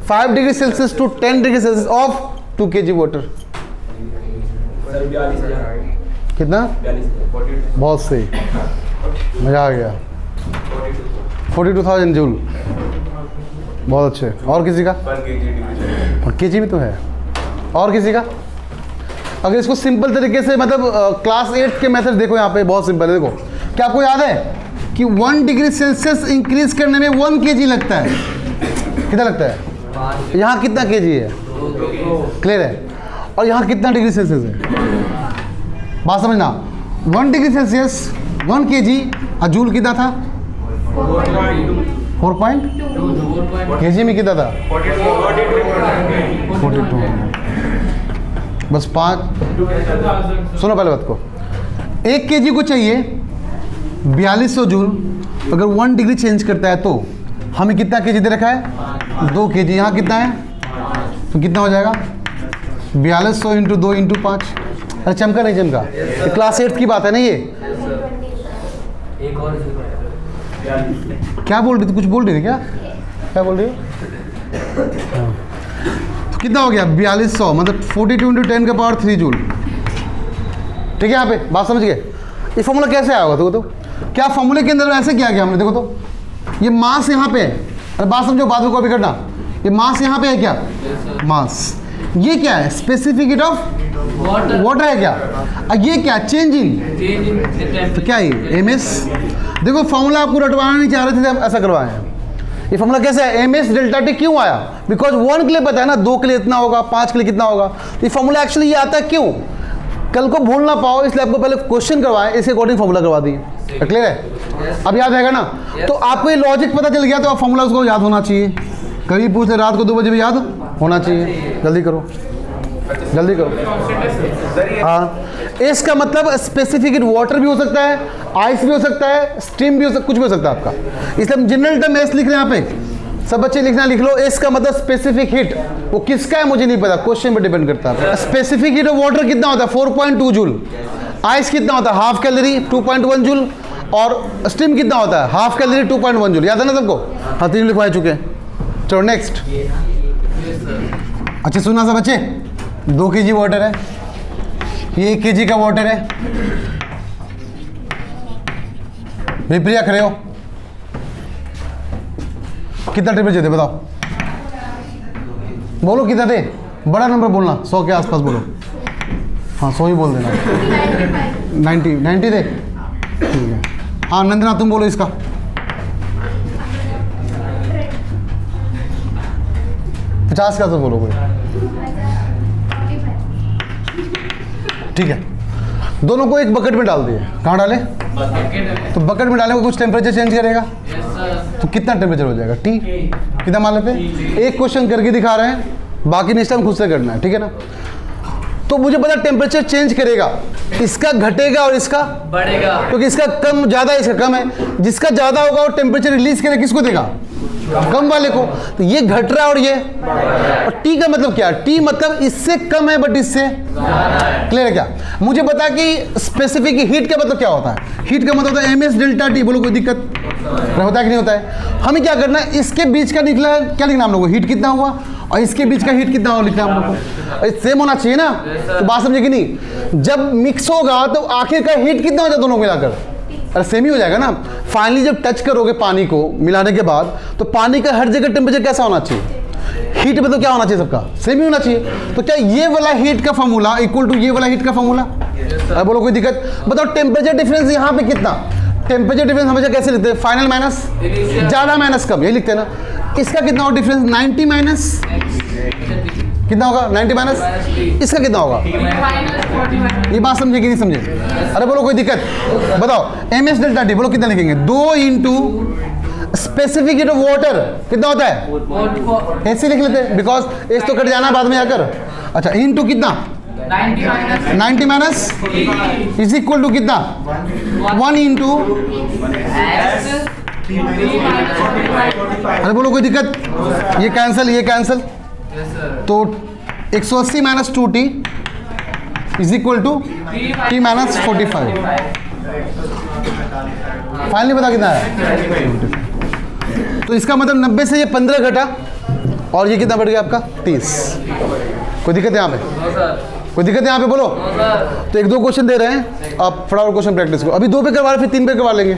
5 degree Celsius to 10 degree Celsius of 2 KG water? कितना? बहुत सही, मज़ा आ गया। 42,000 जूल। बहुत अच्छे। और किसी का? केजी भी तो है। और किसी का? अगर इसको सिंपल तरीके से मतलब क्लास 8 के मेथड देखो, यहाँ पे बहुत सिंपल है। देखो, क्या आपको याद है कि 1 डिग्री सेल्सियस इंक्रीज करने में 1 केजी लगता है? कितना लगता है? यहाँ कितना केजी है? क्लियर है? और यहाँ कितना डिग्री सेल्सियस है? बात समझना, 1 डिग्री सेल्सियस 1 केजी, और जूल कितना था? 4.2 केजी में कितना था? 42। बस 5। सुनो पहले बात को, 1 केजी को चाहिए 4200 जूल। अगर 1 डिग्री चेंज करता है तो हमें कितना केजी दे रखा है? 2 केजी। यहाँ कितना है तो कितना हो जाएगा? 4200 इंटू 2 इंटू 5। अरे चमका नहीं चमका? तो क्लास 8 की बात है ना ये। एक और क्या बोल रही थी? कुछ बोल रही थी क्या? क्या बोल रही हो? तो कितना हो गया? 4200 मतलब 42 इंटू 10 का पावर 3 जूल। ठीक है, यहाँ पे बात समझ गए? ये फॉर्मूला कैसे आया होगा? देखो तो क्या फॉर्मूले के अंदर ऐसे किया गया हमने? देखो तो ये मास यहाँ पे है। अरे बात समझो, बाद में कॉपी करना। ये मास यहाँ पे है क्या? मास। ये क्या है? स्पेसिफिक हीट ऑफ वाटर है क्या? और ये क्या? Change in. तो क्या है? एमएस। देखो फॉर्मूला आपको रटवाना नहीं चाह रहे थे, हम ऐसा करवाए हैं। ये फॉर्मूला कैसे है? एमएस डेल्टा टी क्यों आया? बिकॉज 1 के लिए पता है ना, 2 के लिए इतना होगा, 5 के लिए कितना होगा। ये फॉर्मूला एक्चुअली ये आता है क्यों? कल को भूल ना पाओ, इसलिए आपको पहले क्वेश्चन करवाए, इसके अकॉर्डिंग फॉर्मूला करवा दिए। क्लियर है? अब याद रहेगा ना? तो आपको ये लॉजिक पता चल गया, तो आप फॉर्मूला उसको याद होना चाहिए। कभी पूछे रात को 2 बजे भी याद होना चाहिए। जल्दी करो, जल्दी करो। हाँ, इसका मतलब स्पेसिफिक वाटर भी हो सकता है, आइस भी हो सकता है, स्टीम भी हो सकता, कुछ भी हो सकता है आपका। इसलिए हम जनरल टर्म एस लिख रहे हैं यहाँ पे। सब बच्चे लिखना लिख लो। एस का मतलब स्पेसिफिक हीट। वो किसका है मुझे नहीं पता, क्वेश्चन पे डिपेंड करता है। स्पेसिफिक हीट ऑफ वाटर कितना होता है? 4.2 जूल। आइस कितना होता है? Half calorie 2.1 joule. और स्टीम कितना होता है? Half calorie 2.1 joule. याद है ना सबको? हाँ, 3 लिखवा चुके हैं। चलो नेक्स्ट। अच्छा सुना सब बच्चे, 2 केजी वाटर है, ये 1 केजी का वाटर है। विप्रिया खड़े हो, कितना टेम्परेचर दे बताओ? बोलो कितना दे? बड़ा नंबर बोलना, 100 के आसपास बोलो। हाँ 100 ही बोल देना। 90 दे। ठीक है। हाँ नंदना तुम बोलो इसका। $50 का तो बोलो कोई। ठीक है, दोनों को एक बकेट में डाल दिए। कहाँ डाले? तो बकेट में डाले, कुछ टेम्परेचर चेंज करेगा तो कितना टेम्परेचर हो जाएगा? टी। कितना मान लेते हैं? एक क्वेश्चन करके दिखा रहे हैं, बाकी नेक्स्ट टाइम खुद से करना है। ठीक है ना? तो मुझे पता टेम्परेचर चेंज करेगा, इसका घटेगा और इसका बढ़ेगा, क्योंकि इसका कम ज़्यादा, इसका कम है। जिसका ज़्यादा होगा वो टेम्परेचर रिलीज करेगा, किसको देगा? कम वाले को। तो ये घट रहा है और ये, और टी का मतलब क्या? टी मतलब इससे कम है बट इससे क्लियर है क्या? मुझे पता कि स्पेसिफिक हीट का मतलब क्या होता है? हीट का मतलब होता है एमएस डेल्टा टी। बोलो कोई दिक्कत होता है कि नहीं होता है? हमें क्या करना है? इसके बीच का निकला है, क्या लिखना हम लोग को? हीट कितना हुआ, और इसके बीच का हीट कितना हुआ लिखना हम लोग को। सेम होना चाहिए ना? तो बात समझे कि नहीं? जब मिक्स होगा तो आखिर का हीट कितना हो जाए दोनों मिलाकर? अरे सेम ही हो जाएगा ना। फाइनली जब टच करोगे पानी को मिलाने के बाद, तो पानी का हर जगह टेम्परेचर कैसा होना चाहिए? हीट में तो क्या होना चाहिए? सबका सेम ही होना चाहिए। तो क्या ये वाला हीट का फॉर्मूला इक्वल टू ये वाला हीट का फॉर्मूला? अरे बोलो कोई दिक्कत? बताओ टेम्परेचर डिफरेंस यहाँ पे कितना? टेम्परेचर डिफरेंस हमेशा कैसे लिखते हैं? फाइनल माइनस ज़्यादा माइनस कम, यही लिखते हैं ना। इसका कितना होगा डिफरेंस? 90 माइनस कितना होगा? 90 माइनस। इसका कितना होगा? ये बात समझे कि नहीं समझे? अरे बोलो कोई दिक्कत? बताओ एम एस डेल्टा टी बोलो कितना लिखेंगे? 2 into specific heat of water कितना होता है? ऐसे लिख लेते हैं, बिकॉज एस तो कट जाना बाद में आकर। अच्छा इंटू कितना? 90 माइनस इज इक्वल टू कितना? 1 इंटू। अरे बोलो कोई दिक्कत? ये कैंसिल, ये कैंसिल। तो 180 minus 2t is equal to t minus 45। Finally बता कितना है? तो इसका मतलब 90 से ये 15 घटा, और ये कितना बढ़ गया आपका? 30। कोई दिक्कत है यहाँ पे? कोई दिक्कत है यहाँ पे बोलो? तो 1-2 क्वेश्चन दे रहे हैं, आप फटाफट क्वेश्चन प्रैक्टिस करो। अभी 2 पे करवा रहे, फिर 3 पे करवा लेंगे,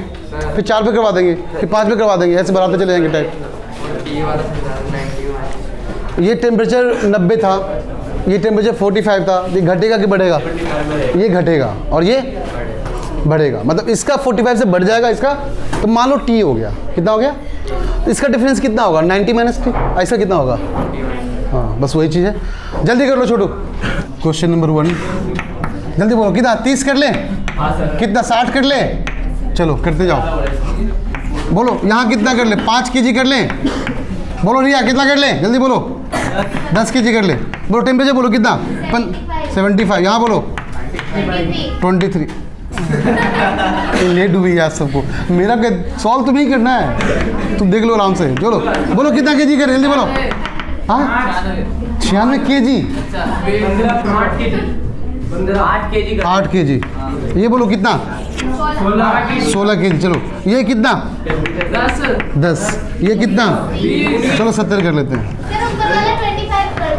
फिर 4 पे करवा देंगे, फिर 5 पे करवा देंगे, ऐसे बढ़ाते चले जाएंगे टाइम। ये टेम्परेचर 90 था, ये टेम्परेचर 45 था, ये घटेगा कि बढ़ेगा? ये घटेगा और ये बढ़ेगा, मतलब इसका 45 से बढ़ जाएगा इसका, तो मान लो T हो गया, कितना हो गया? इसका डिफरेंस कितना होगा? 90 माइनस T, ऐसा कितना होगा? हाँ, बस वही चीज़ है। जल्दी कर लो छोटू। क्वेश्चन नंबर 1, जल्दी बोलो, कितना? 30 कर लें? कितना? 60 कर लें? चलो करते जाओ, बोलो यहाँ कितना कर ले? 5 kg कर लें? बोलो रिया कितना कर लें? जल्दी बोलो। 10 kg कर लें? बोलो टेम्परेचर बोलो कितना? 75। यहाँ बोलो 23। लेट हुई यार सबको, मेरा सॉल्व तुम्हें ही करना है, तुम देख लो आराम से। चलो बोलो कितना kg कर, जल्दी बोलो। हाँ 96 kg। 8 kg। ये बोलो कितना? 16 kg। चलो ये कितना? 10। ये कितना? चलो 70 कर लेते हैं।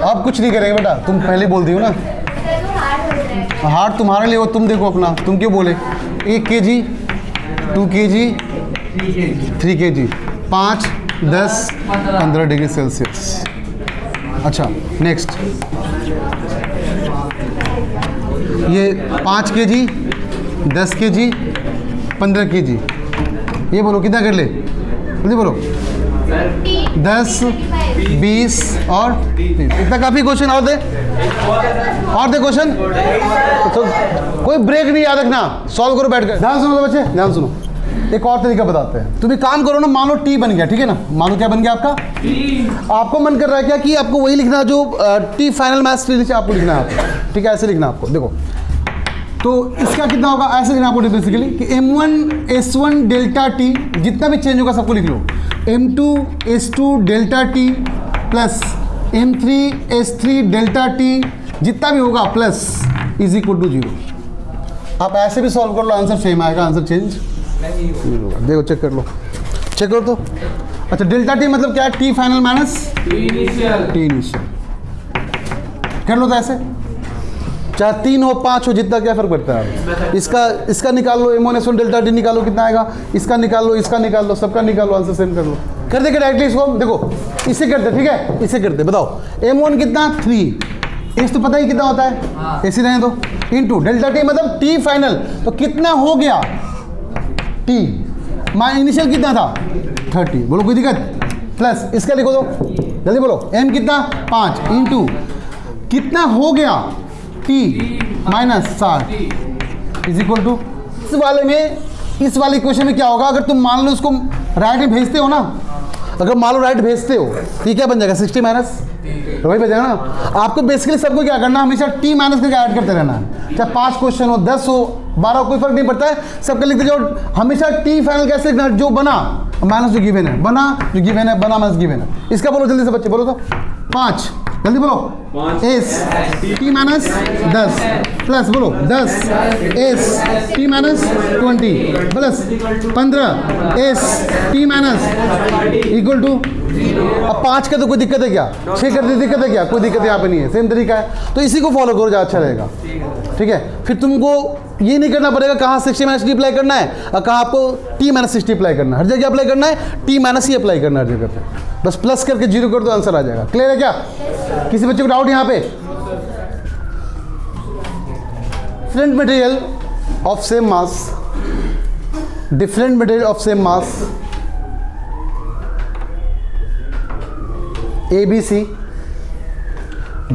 अब कुछ नहीं करेंगे बेटा, तुम पहले बोल दी हो ना, हार्ड तुम्हारे लिए हो, तुम देखो अपना, तुम क्यों बोले? 1 kg, 2 kg, 3 kg, 5, 10, 15 degree Celsius. अच्छा नेक्स्ट, ये 5 kg, 10 kg, 15 kg। ये बोलो कितना कर ले? जल्दी बोलो। 10, 20 और 30। इतना काफ़ी क्वेश्चन। और दे क्वेश्चन, तो कोई ब्रेक नहीं, याद रखना, सॉल्व करो बैठ कर। ध्यान सुनो बच्चे, ध्यान सुनो। एक और तरीका बताते हैं, तुम एक काम करो ना, मान लो T बन गया, ठीक है ना? मान लो क्या बन गया आपका? आपको मन कर रहा है क्या कि आपको वही लिखना जो T फाइनल मास आपको लिखना है आपको, ठीक है? ऐसे लिखना आपको, देखो तो इसका कितना होगा? ऐसे लिखना आपको बेसिकली कि M1 S1 डेल्टा T, जितना भी चेंज होगा सबको लिख लो। M2 S2 delta T plus M3 S3 delta T, जितना भी होगा प्लस इज इक्वल टू 0। आप ऐसे भी सॉल्व कर लो, आंसर सेम आएगा, आंसर चेंज नहीं होगा। देखो चेक कर लो, चेक करो तो। अच्छा डेल्टा T मतलब क्या है? T final minus T initial. कर लो तो ऐसे, चाहे 3 हो 5 हो, जितना क्या फर्क पड़ता है? इसका निकाल लो, M1 S1 डेल्टा T निकालो, कितना आएगा? इसका निकाल लो, इसका निकाल लो, सबका निकाल लो, आंसर सेम कर लो। कर देंगे डायरेक्टली इसको, देखो इसे करते, ठीक है? इसे करते, बताओ M1 कितना? 3। इस तो पता ही कितना होता है, ऐसे रहने दो, इनटू डेल्टा T मतलब T फाइनल, तो कितना हो गया? T माई इनिशियल कितना था? 30। बोलो कोई दिक्कत? प्लस इसका लिखो दो, जल्दी बोलो। M कितना? 5 इंटू कितना हो गया? T minus 60 is equal to, इस वाले में, इस वाले इक्वेशन में क्या होगा? अगर तुम मान लो इसको राइट में भेजते हो ना, अगर मान लो राइट भेजते हो, तो ये क्या बन जाएगा? 60 माइनस, तो वही बचेगा ना। आपको बेसिकली सबको क्या करना है? हमेशा T माइनस करके ऐड करते रहना है, चाहे 5 क्वेश्चन हो, 10 हो, 12 हो, कोई फर्क नहीं पड़ता है, सबका लिखते जाओ। हमेशा T फाइनल कैसे लिखना है? जो बना माइनस जो गिवन है, बना जो गिवन है, बना माइनस गिवन है। इसका बोलो जल्दी से बच्चे, बोलो तो। 5, जल्दी बोलो। S T माइनस 10 प्लस बोलो 10 S T minus 20 plus 15 S T minus equal to, अब 5 का तो कोई दिक्कत है क्या? 6 कर दी दिक्कत है क्या? कोई दिक्कत यहाँ पे नहीं है, सेम तरीका है। तो इसी को फॉलो करो, ज़्यादा अच्छा रहेगा, ठीक है? फिर तुमको ये नहीं करना पड़ेगा कहाँ 60 माइनस T अप्लाई करना है और कहाँ आपको T माइनस 60 अप्लाई करना है। हर जगह अप्लाई करना है T माइनस ही अप्लाई करना है हर जगह पे, बस प्लस करके 0 कर दो, आंसर आ जाएगा। क्लियर है क्या? किसी बच्चे को डाउट यहाँ पे? Different material of same mass, different material of same mass ABC,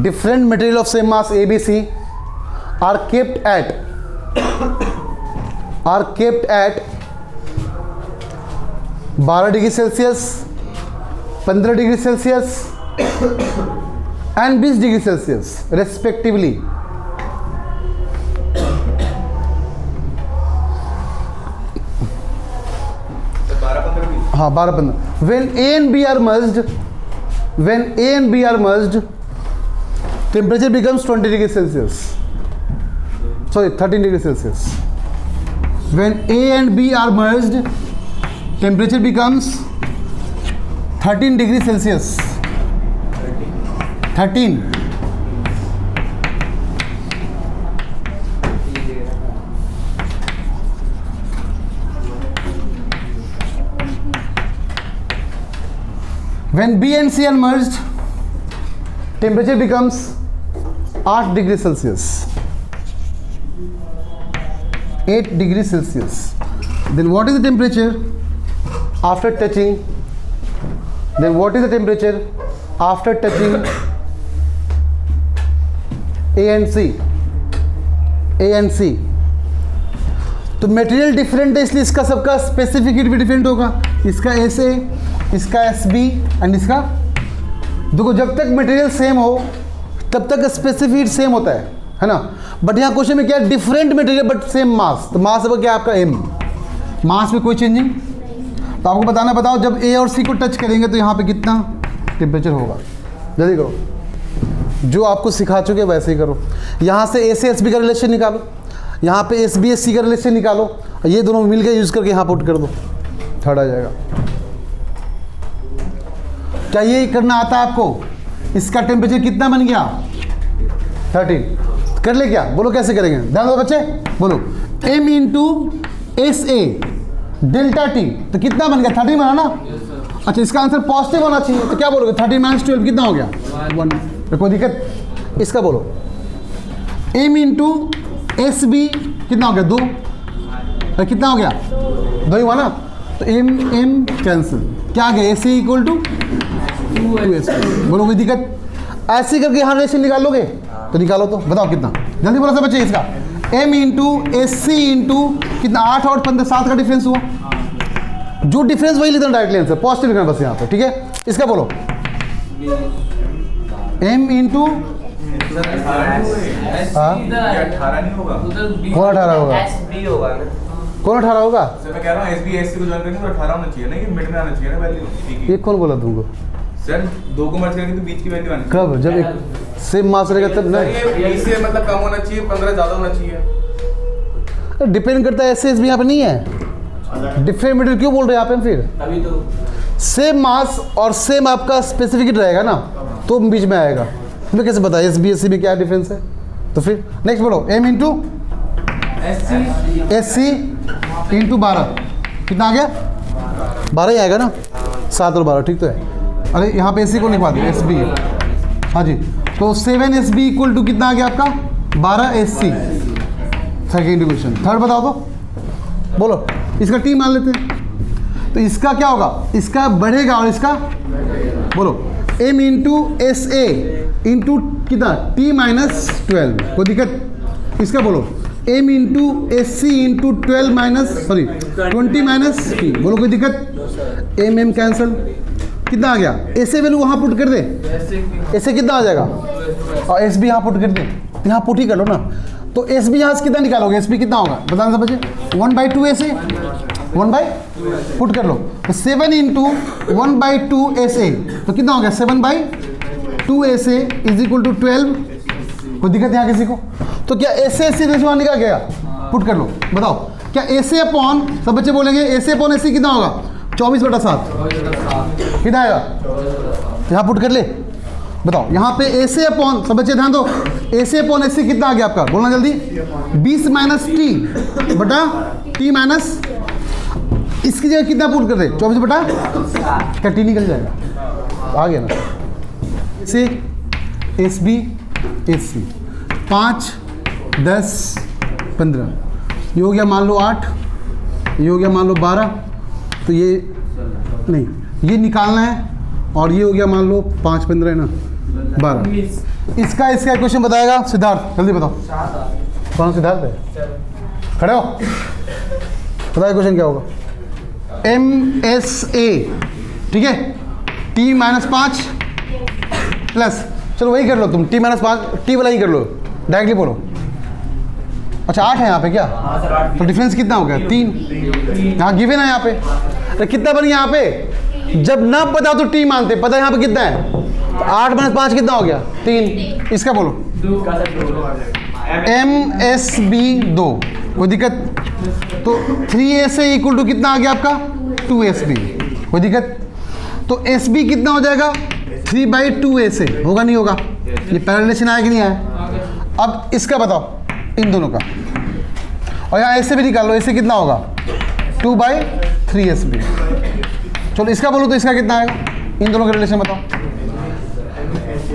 different material of same mass ABC are kept at 12 degree Celsius, 15 degree Celsius and 20 degree Celsius respectively. हाँ 12-15। When A and B are merged, when A and B are merged, temperature becomes 20 degrees Celsius. Sorry, 13 degrees Celsius. When A and B are merged, temperature becomes 13 degrees Celsius. 13. When B and C are merged, temperature becomes 8 degrees Celsius. 8 degrees Celsius. Then what is the temperature after touching? Then what is the temperature after touching A and C? A and C. तो material different है इसलिए इसका सबका specific heat भी different होगा. इसका SA, इसका SB and इसका. देखो जब तक मटेरियल सेम हो तब तक स्पेसिफिक हीट सेम होता है ना. बट यहाँ क्वेश्चन में क्या है, different material but same mass. तो मास अब क्या आपका M. मास में कोई चेंजिंग. तो आपको बताना, बताओ जब A और C को टच करेंगे तो यहाँ पे कितना टेम्परेचर होगा. जल्दी करो, जो आपको सिखा चुके वैसे ही करो. यहाँ से A से SB का रिलेशन निकालो, यहाँ पे SB SC का रिलेशन निकालो, ये दोनों मिलकर यूज करके यहाँ पुट कर दो, थर्ड आ जाएगा. क्या ये करना आता है आपको? इसका टेम्परेचर कितना बन गया? 13. कर ले क्या? बोलो कैसे करेंगे, ध्यान दो बच्चे, बोलो. M into SA delta T, तो कितना बन गया? 13 बना ना. अच्छा, इसका आंसर पॉजिटिव होना चाहिए, तो क्या बोलोगे? 13 - 12 कितना हो गया? 1. कोई दिक्कत? इसका बोलो. M इंटू SB कितना हो गया? 2. कितना हो गया? 2 ही हुआ ना. तो M कैंसिल, क्या आ गया? SA equal to 2SB. बोलो कोई दिक्कत? ऐसे करके यहाँ रिलेशन निकाल लोगे तो निकालो, तो बताओ कितना. जल्दी बोलो सब बच्चे. इसका M इंटू SC इंटू कितना? 8 और 15, 7 का डिफरेंस हुआ. जो डिफरेंस वही लेते हैं डायरेक्टली आंसर, पॉजिटिव लिखना बस यहाँ पे, ठीक है. इसका बोलो M इंटू इधर 18 नहीं होगा, कौन 18 होगा? SB होगा. कौन 18 होगा? सर मैं कह रहा हूँ SB SC को ज्वाइन करेंगे तो 18 होना चाहिए ना, कि मिड में आना चाहिए ना वैल्यू. ठीक ये है कौन बोला तुमको? सर, दो को मर्ज करेंगे तो बीच की वैल्यू आनी चाहिए. कब? जब एक सेम मास रहेगा तब ना. ये इससे मतलब कम होना चाहिए, 15 ज़्यादा होना चाहिए. डिपेंड करता है. SB यहाँ पे नहीं है. डिफरेंट मटेरियल क्यों बोल रहे हैं आप हम? फिर तभी तो सेम मास और सेम आपका स्पेसिफिक रहेगा ना, तो बीच में आएगा. तुम्हें कैसे पता SB SC में क्या डिफरेंस है? तो फिर नेक्स्ट बोलो. M इंटू SC इंटू 12 कितना आ गया? 12 ही आएगा ना. 7 और 12 ठीक तो है. अरे यहाँ पे SC को लिखवा दो, SB है. हाँ जी. तो 7 SB इक्वल टू कितना आ गया आपका? 12 SC. Second question. थर्ड बताओ तो, बोलो. इसका T मान लेते हैं, तो इसका क्या होगा? इसका बढ़ेगा और इसका बोलो. M इंटू SA इंटू कितना? T - 12. कोई दिक्कत? इसका बोलो. M into SC into 12 20 - T. बोलो कोई दिक्कत? M कैंसिल, कितना आ गया? SA वैल्यू वहाँ पुट कर दे. SA कितना आ जाएगा? और SB यहाँ पुट कर दे. यहाँ पुट ही कर लो ना. तो SB यहाँ से कितना निकालोगे? SB कितना होगा बताना सब बच्चे? 1/2 SA. 1/2 पुट कर लो. तो 7 इंटू 1/2 SA, तो कितना हो गया? 7/2 SA इज इक्वल टू 12. कोई दिक्कत यहाँ किसी को? तो क्या SA SC रेशो निकल गया? पुट कर लो, बताओ. क्या SA अपॉन, सब बच्चे बोलेंगे AC अपॉन SC कितना होगा? 24/7. कितना आएगा? यहाँ पुट कर ले, बताओ. यहाँ पे AC अपॉन, सब बच्चे ध्यान दो, AC अपॉन SC कितना आ गया आपका? बोलना जल्दी. 20 - T बटा T माइनस, इसकी जगह कितना पुट कर दे? 24/7. क्या T निकल जाएगा? आ गया ना. से SB SC 5 10 15, ये हो गया मान लो 8, ये हो गया मान लो 12. तो ये नहीं, ये निकालना है. और ये हो गया मान लो 5 15 है ना, 12. इसका क्वेश्चन बताएगा सिद्धार्थ. जल्दी बताओ. कौन सिद्धार्थ है? खड़े हो, बताओ क्वेश्चन क्या होगा? MSA, ठीक है. T - 5 प्लस, चलो वही कर लो तुम. T - 5 T वाला ही कर लो, डायरेक्टली बोलो. अच्छा 8 है यहाँ पे क्या? तो डिफरेंस कितना हो गया? 3. यहाँ गिवन है यहाँ पे. तो कितना बन गया यहाँ पे? जब ना पता तो T मानते, पता यहाँ पे कितना है? तो 8 - 5 कितना हो गया? 3. इसका बोलो. MSB 2. कोई दिक्कत? तो 3SA इक्वल टू कितना आ गया आपका? 2SB. कोई दिक्कत? तो SB कितना हो जाएगा? 3/2SA. होगा नहीं होगा? ये पहला रिलेशन आया कि नहीं आया? अब इसका बताओ, इन दोनों का. और यहाँ ऐसे भी निकाल लो. ऐसे कितना होगा? 2/3SB. चलो इसका बोलो तो इसका कितना आएगा? इन दोनों का रिलेशन बताओ।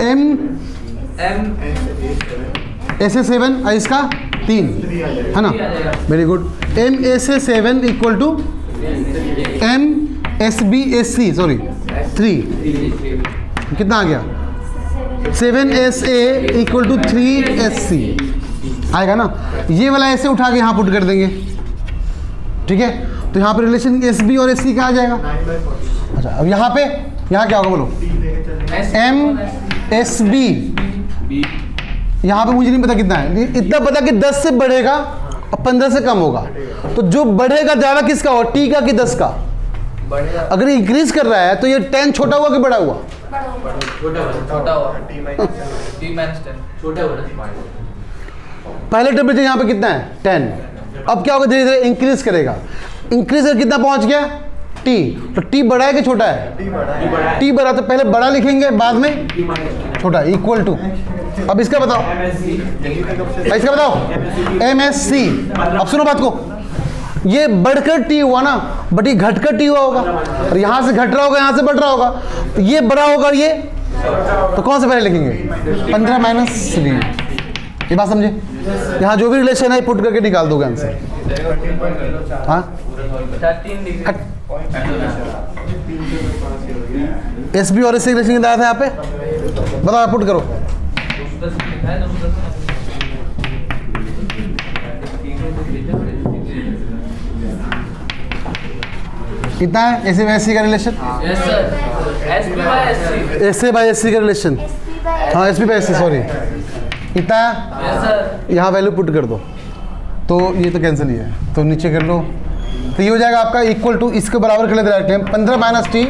M SA7 इसका 3 है ना, very good. MSA7 equal to MSBSC sorry 3, कितना आ गया 7SA इक्वल टू 3SC आएगा ना। ये वाला ऐसे उठा के यहाँ पुट कर देंगे, ठीक है। तो यहाँ पे रिलेशन SB और SC का आ जाएगा। अच्छा अब यहाँ पे यहाँ क्या होगा बोलो, MSB। यहाँ पे मुझे नहीं पता कितना है, इतना पता कि 10 से बढ़ेगा और 15 से कम होगा। तो जो बढ़ेगा ज़्यादा किसका होगा, T का कि 10 का। अगर इंक्रीज कर रहा है तो ये 10 छोटा हुआ कि बड़ा हुआ, छोटा हुआ T-10 छोटा हुआ। पहले टेम्परेचर यहाँ पे कितना है 10, अब क्या होगा धीरे धीरे इंक्रीज करेगा। इंक्रीज कर कितना पहुंच गया T, तो T बड़ा है कि छोटा है, T बड़ा, तो पहले बड़ा लिखेंगे बाद में छोटा, इक्वल टू। अब इसका बताओ, इसका बताओ MSC। अब सुनो बात को, ये बढ़कर T हुआ ना, बट ये घटकर T हुआ होगा, और यहाँ से घट रहा होगा यहाँ से बढ़ रहा होगा, तो ये बड़ा होगा और ये, तो कौन से पहले लिखेंगे 15 माइनस 3। ये बात समझे, यहाँ जो भी रिलेशन है पुट करके निकाल दोगे आंसर। हाँ 13 डिग्री SB और SC रिलेशन बताया था यहाँ पे, बताओ पुट करो। लिखा है कितना है SC बाई SC का relation, yes sir, SB by SC, SA by SC का रिलेशन, हाँ SB बाई SC सॉरी, इतना यस सर। यहाँ वैल्यू पुट कर दो, तो ये तो कैंसिल ही है, तो नीचे कर लो, तो ये हो जाएगा आपका इक्वल टू, इसके बराबर कर लेते हैं 15 माइनस T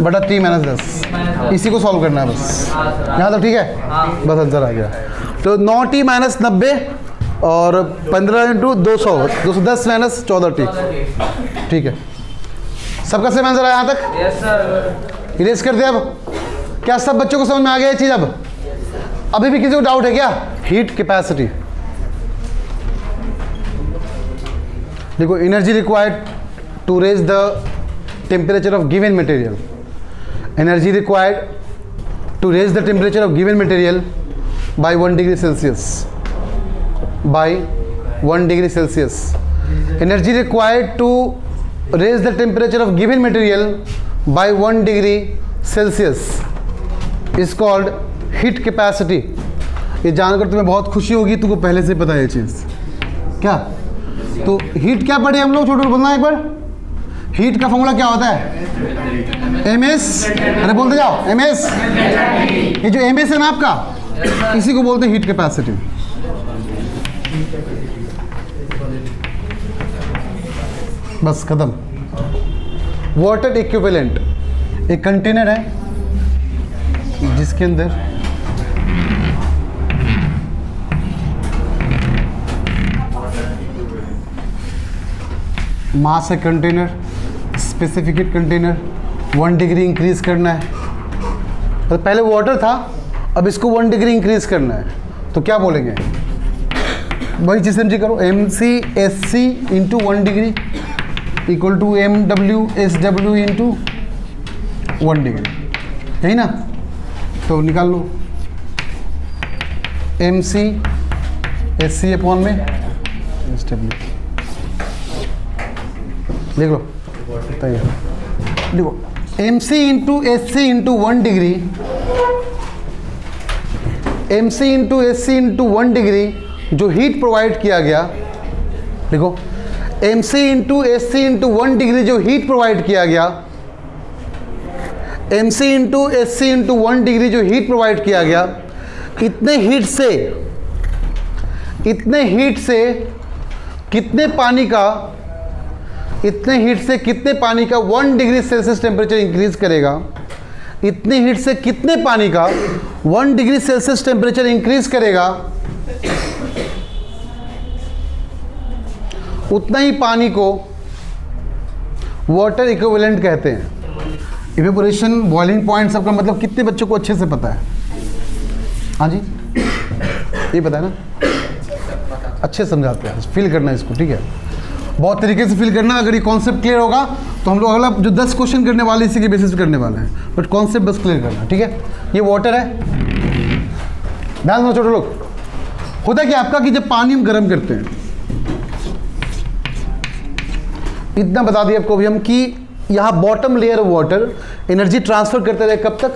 बटा T माइनस 10। इसी को सॉल्व करना है बस, यहाँ तो ठीक है, बस आंसर आ गया। तो 9T माइनस 90 और 15 इंटू 200 210 माइनस 14T, ठीक है। सबका सेम आंसर आया यहाँ तक, यस सर। इरेज कर दिया। अब क्या सब बच्चों को समझ में आ गया ये चीज़? अब अभी भी किसी को डाउट है क्या? हीट कैपेसिटी देखो, energy required to raise the temperature of given material, energy required to raise the temperature of given material by 1 degree Celsius, by 1 degree Celsius. Energy required to raise the temperature of given material by 1 degree Celsius is called heat capacity। ये जानकर तुम्हें बहुत खुशी होगी, तुमको पहले से पता है ये चीज़ क्या। तो हीट क्या पढ़े हम लोग, छोटे बोलना एक बार, हीट का फॉर्मूला क्या होता है MS, अरे बोलते जाओ MS। ये जो MS है ना आपका, इसी को बोलते हैं हीट कैपेसिटी। बस खत्म। वाटर इक्विवेलेंट एक कंटेनर है जिसके अंदर मास है, container specific heat container, 1 degree increase करना है। तो पहले वाटर था, अब इसको 1 डिग्री इंक्रीज करना है, तो क्या बोलेंगे, वही चीज़ समझी करो, MCSC into 1 degree equal to MWSW into 1 degree, यही ना। तो निकाल लो MCSC अपॉन में SW, लिख लो तैयार, देखो MC into SC into 1 degree, MC into SC into 1 degree जो हीट प्रोवाइड किया गया, देखो MC into SC into 1 degree जो हीट प्रोवाइड किया गया, MC into SC into 1 degree जो हीट प्रोवाइड किया गया, इतने हीट से कितने पानी का, इतने हीट से कितने पानी का 1 डिग्री सेल्सियस टेम्परेचर इंक्रीज करेगा, इतने हीट से कितने पानी का 1 डिग्री सेल्सियस टेम्परेचर इंक्रीज करेगा, उतना ही पानी को वाटर इक्विवेलेंट कहते हैं। इवेपोरेशन, बॉइलिंग पॉइंट, सबका मतलब कितने बच्चों को अच्छे से पता है? हाँ जी, ये पता है ना, अच्छे समझाते हैं, फील करना है इसको, ठीक है। बहुत तरीके से फील करना। अगर ये कॉन्सेप्ट क्लियर होगा तो हम लोग अगला जो 10 क्वेश्चन करने वाले इसी के बेसिस पे करने वाले हैं, बट कॉन्सेप्ट बस क्लियर करना, ठीक है। ये वाटर है, ध्यान दो छोटे लोग। होता है कि आपका कि जब पानी हम गर्म करते हैं, इतना बता दिया आपको भी हम कि यहाँ bottom layer of water energy transfer करते रहे कब तक,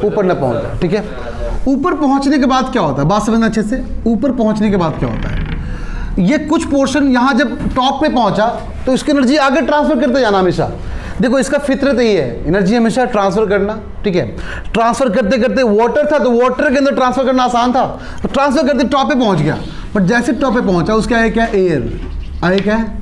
ऊपर ना पहुंच जाए, ठीक है। ऊपर पहुंचने के बाद क्या होता है, बात समझना अच्छे से। ऊपर पहुंचने के बाद क्या होता है, ये कुछ पोर्शन यहाँ जब टॉप पे पहुंचा तो इसकी एनर्जी आगे ट्रांसफर करते जाना हमेशा। देखो इसका फितरत यही है, एनर्जी हमेशा ट्रांसफर करना, ठीक है। ट्रांसफर करते करते वाटर था तो वाटर के अंदर ट्रांसफर करना आसान था, तो ट्रांसफर करते टॉप पे पहुंच गया। बट जैसे टॉप पे पहुंचा उसका है क्या, एयर आए क्या है।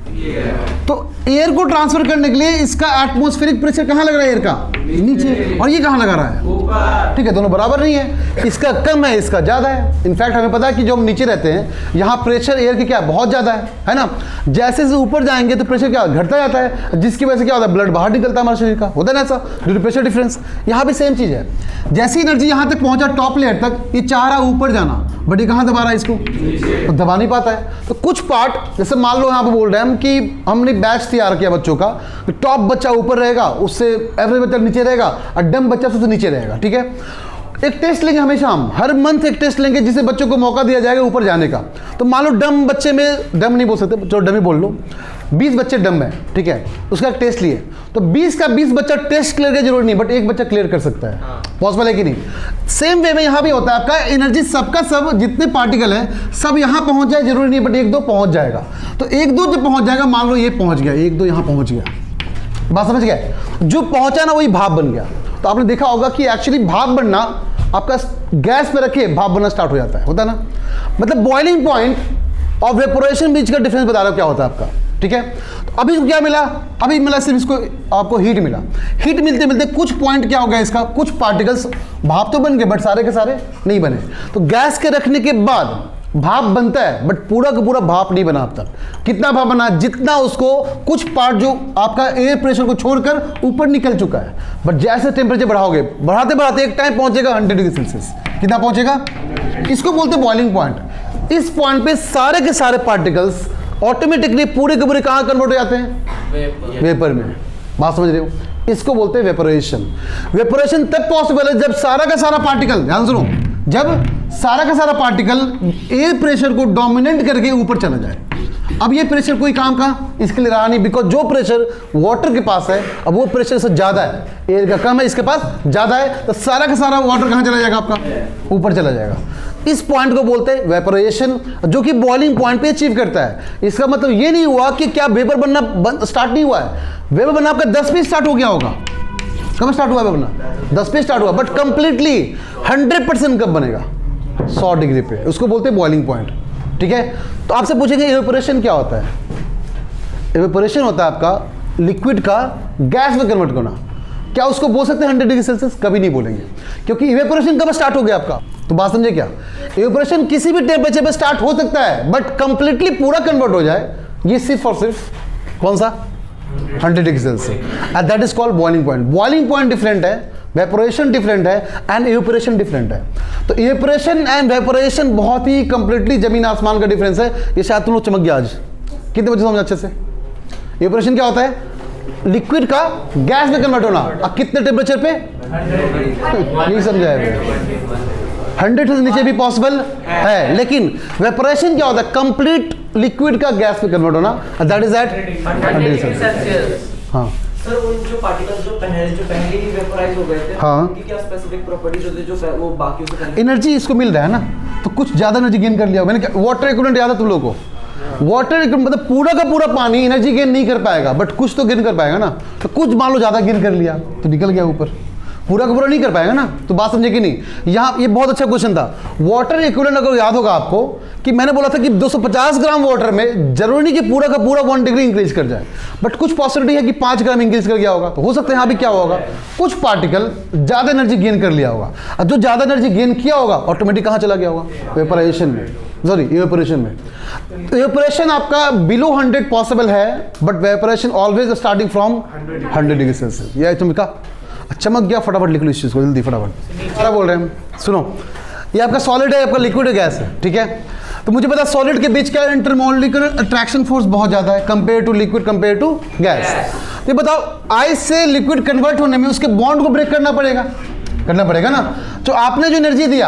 तो एयर को ट्रांसफर करने के लिए इसका एटमॉस्फेरिक प्रेशर कहाँ लग रहा है, एयर का नीचे, और ये कहाँ लगा रहा है, ऊपर, ठीक है। दोनों बराबर नहीं है, इसका कम है इसका ज़्यादा है। इनफैक्ट हमें पता है कि जो हम नीचे रहते हैं यहाँ प्रेशर एयर की क्या बहुत ज़्यादा है ना। जैसे जैसे ऊपर जाएंगे तो प्रेशर क्या घटता जाता है, जिसकी वजह से क्या होता है, ब्लड बाहर निकलता है हमारे शरीर का, होता है ना ऐसा, ड्यू टू प्रेशर डिफरेंस। यहाँ भी सेम चीज़ है, जैसी एनर्जी यहाँ तक पहुँचा टॉप लेयर तक, ये चाह रहा ऊपर जाना, बट ये कहाँ दबा रहा है इसको, तो दबा नहीं पाता है। तो कुछ पार्ट जैसे मान लो यहाँ पे बोल रहे हैं हम कि हमने बैच तैयार किया बच्चों का, तो टॉप बच्चा ऊपर रहेगा, उससे एवरेज बच्चा नीचे रहेगा, और डम बच्चा सबसे नीचे रहेगा, ठीक है। एक टेस्ट लेंगे हमेशा, हम हर मंथ एक टेस्ट लेंगे जिससे बच्चों को मौका दिया जाएगा ऊपर जाने का। तो मान लो डम बच्चे में, डम नहीं बोल सकते, चलो डम ही बोल लो, 20 बच्चे डम है, ठीक है, उसका एक टेस्ट लिए, तो 20 का 20 बच्चा टेस्ट क्लियर की जरूरत नहीं, बट एक बच्चा क्लियर कर सकता है, पॉसिबल है कि नहीं। सेम वे में यहाँ भी होता है, आपका एनर्जी सबका सब जितने पार्टिकल हैं सब यहाँ पहुँच जाए जरूरी नहीं, बट 1-2 पहुँच जाएगा। तो 1-2 जब पहुँच जाएगा, मान लो ये पहुँच गया, 1-2 यहाँ पहुँच गया, बात समझ गए, जो पहुँचा ना वही भाप बन गया। तो आपने देखा होगा कि एक्चुअली भाप बनना आपका गैस पे रखे भाप बनना स्टार्ट हो जाता है, होता है ना। मतलब बॉइलिंग पॉइंट और वेपोरेशन बीच का डिफरेंस बता रहा हूं क्या होता है आपका, ठीक है। तो अभी क्या मिला, अभी मिला सिर्फ इसको आपको हीट मिला। हीट मिलते मिलते कुछ पॉइंट क्या हो गया इसका, कुछ पार्टिकल्स भाप तो बन गए बट सारे के सारे नहीं बने। तो गैस के रखने के बाद भाप बनता है, बट पूरा का पूरा भाप नहीं बना अब तक। कितना भाप बना, जितना उसको कुछ पार्ट जो आपका एयर प्रेशर को छोड़कर ऊपर निकल चुका है। बट जैसे टेम्परेचर बढ़ाओगे, बढ़ाते बढ़ाते एक टाइम पहुंचेगा 100 डिग्री सेल्सियस। कितना पहुंचेगा, इसको बोलते हैं बॉइलिंग पॉइंट। इस पॉइंट पे सारे के सारे पार्टिकल्स ऑटोमेटिकली पूरे के पूरे कहाँ कन्वर्ट हो जाते हैं, वेपर में। बात समझ रहे हो, इसको बोलते हैं वेपोरेशन। वेपोरेशन तब पॉसिबल है जब सारा का सारा पार्टिकल, ध्यान सुनो, जब सारा का सारा पार्टिकल एयर प्रेशर को डोमिनेट करके ऊपर चला जाए। अब ये प्रेशर कोई काम का इसके लिए रहा नहीं, बिकॉज जो प्रेशर वाटर के पास है अब वो प्रेशर से ज़्यादा है, एयर का कम है, इसके पास ज़्यादा है, तो सारा का सारा वाटर कहाँ चला जाएगा, आपका ऊपर चला जाएगा। इस पॉइंट को बोलते हैं वेपोरेशन, जो कि बॉइलिंग पॉइंट पे अचीव करता है। इसका मतलब ये नहीं हुआ कि क्या वेपर बनना स्टार्ट नहीं हुआ है, वेपर बनना आपका 10 पे स्टार्ट हो गया होगा। कब स्टार्ट हुआ वेपर बनना, 10 पे स्टार्ट हुआ, बट कंप्लीटली 100% कब बनेगा, 100 डिग्री पे, उसको बोलते हैं बॉइलिंग पॉइंट, ठीक है। तो आपसे पूछेंगे इवेपोरेशन क्या होता है। इवेपोरेशन होता है आपका लिक्विड का गैस में कन्वर्ट करना। क्या उसको बोल सकते हैं 100 डिग्री सेल्सियस, कभी नहीं बोलेंगे, क्योंकि इवेपोरेशन कब स्टार्ट हो गया आपका। तो बात समझे क्या, इवेपोरेशन किसी भी टेम्परेचर पे स्टार्ट हो सकता है, बट कंप्लीटली पूरा कन्वर्ट हो जाए ये सिर्फ और सिर्फ कौन सा, 100 degree Celsius, and that is called boiling point. Boiling point different है, वेपोरेशन डिफरेंट है, एंड इवेपोरेशन डिफरेंट है। तो इवेपोरेशन एंड वेपोरेशन बहुत ही कंप्लीटली जमीन आसमान का डिफरेंस है। ये शायद तुम लोग चमक गया आज, कितने बजे समझ अच्छे से। इवेपोरेशन क्या होता है, लिक्विड का गैस में कन्वर्ट होना, अब कितने टेम्परेचर पे, नहीं समझा है, 100 से नीचे भी पॉसिबल है। लेकिन वेपोरेशन क्या होता है, कंप्लीट लिक्विड का गैस में कन्वर्ट होना, that is at 100 degree Celsius. हाँ सर, उन जो पार्टिकल्स जो पहले ही वेपोराइज हो गए थे, हाँ, उनकी क्या स्पेसिफिक प्रॉपर्टीज होती है जो वो बाकी से पहले एनर्जी इसको मिल रहा है ना, तो कुछ ज़्यादा एनर्जी गेन कर लिया। मैंने वाटर इक्विवेलेंट याद है तुम लोगों को, वाटर मतलब पूरा का पूरा पानी एनर्जी गेन नहीं कर पाएगा, बट कुछ तो गेन कर पाएगा ना। तो कुछ मान लो ज़्यादा गेन कर लिया तो निकल गया ऊपर, पूरा का पूरा नहीं कर पाएगा ना। तो बात समझे कि नहीं। यहाँ ये बहुत अच्छा क्वेश्चन था। वाटर इक्विवेलेंट अगर याद होगा आपको कि मैंने बोला था कि 250 ग्राम वाटर में जरूरी नहीं कि पूरा का पूरा 1 डिग्री इंक्रीज कर जाए, बट कुछ पॉसिबिलिटी है कि 5 ग्राम इंक्रीज कर गया होगा। तो हो सकता है यहाँ भी क्या होगा, कुछ पार्टिकल ज़्यादा एनर्जी गेन कर लिया होगा, और जो ज़्यादा एनर्जी गेन किया होगा ऑटोमेटिक कहाँ चला गया होगा, वेपोरेशन में, सॉरी इवेपोरेशन में। इवेपोरेशन आपका बिलो 100 पॉसिबल है, but evaporation always starting from 100 degree Celsius. यह तुमका चमक गया, फटाफट लिख लो इस चीज़ को जल्दी, फटाफट क्या बोल रहे हैं हम, सुनो। ये आपका सॉलिड है, आपका लिक्विड है, गैस है, ठीक है। तो मुझे पता सॉलिड के बीच का इंटरमोलिकुलर अट्रैक्शन फोर्स बहुत ज़्यादा है compare to liquid, compare to gas. तो बताओ आइस से लिक्विड कन्वर्ट होने में उसके बॉन्ड को ब्रेक करना पड़ेगा ना। तो आपने जो एनर्जी दिया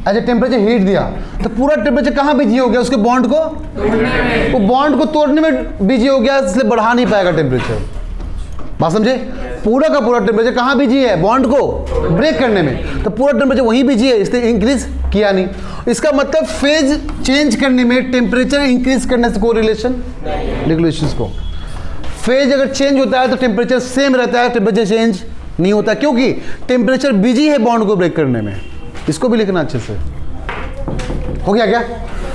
एज ए टेम्परेचर हीट दिया, तो पूरा टेम्परेचर कहाँ बिजी हो गया, उसके बॉन्ड को, वो बॉन्ड को तोड़ने में बिजी हो गया, इसलिए बढ़ा नहीं पाएगा टेम्परेचर। बात समझे? पूरा का पूरा टेम्परेचर कहाँ बिजी है, बॉन्ड को ब्रेक करने में, तो पूरा टेम्परेचर वहीं बिजी है, इसलिए इंक्रीज किया नहीं। इसका मतलब फेज चेंज करने में टेम्परेचर इंक्रीज करने से कोरिलेशन रेगुलेशंस को। फेज अगर चेंज होता है तो टेम्परेचर सेम रहता है, टेम्परेचर चेंज नहीं होता, क्योंकि टेम्परेचर बिजी है बॉन्ड को ब्रेक करने में। इसको भी लिखना अच्छे से, हो गया क्या?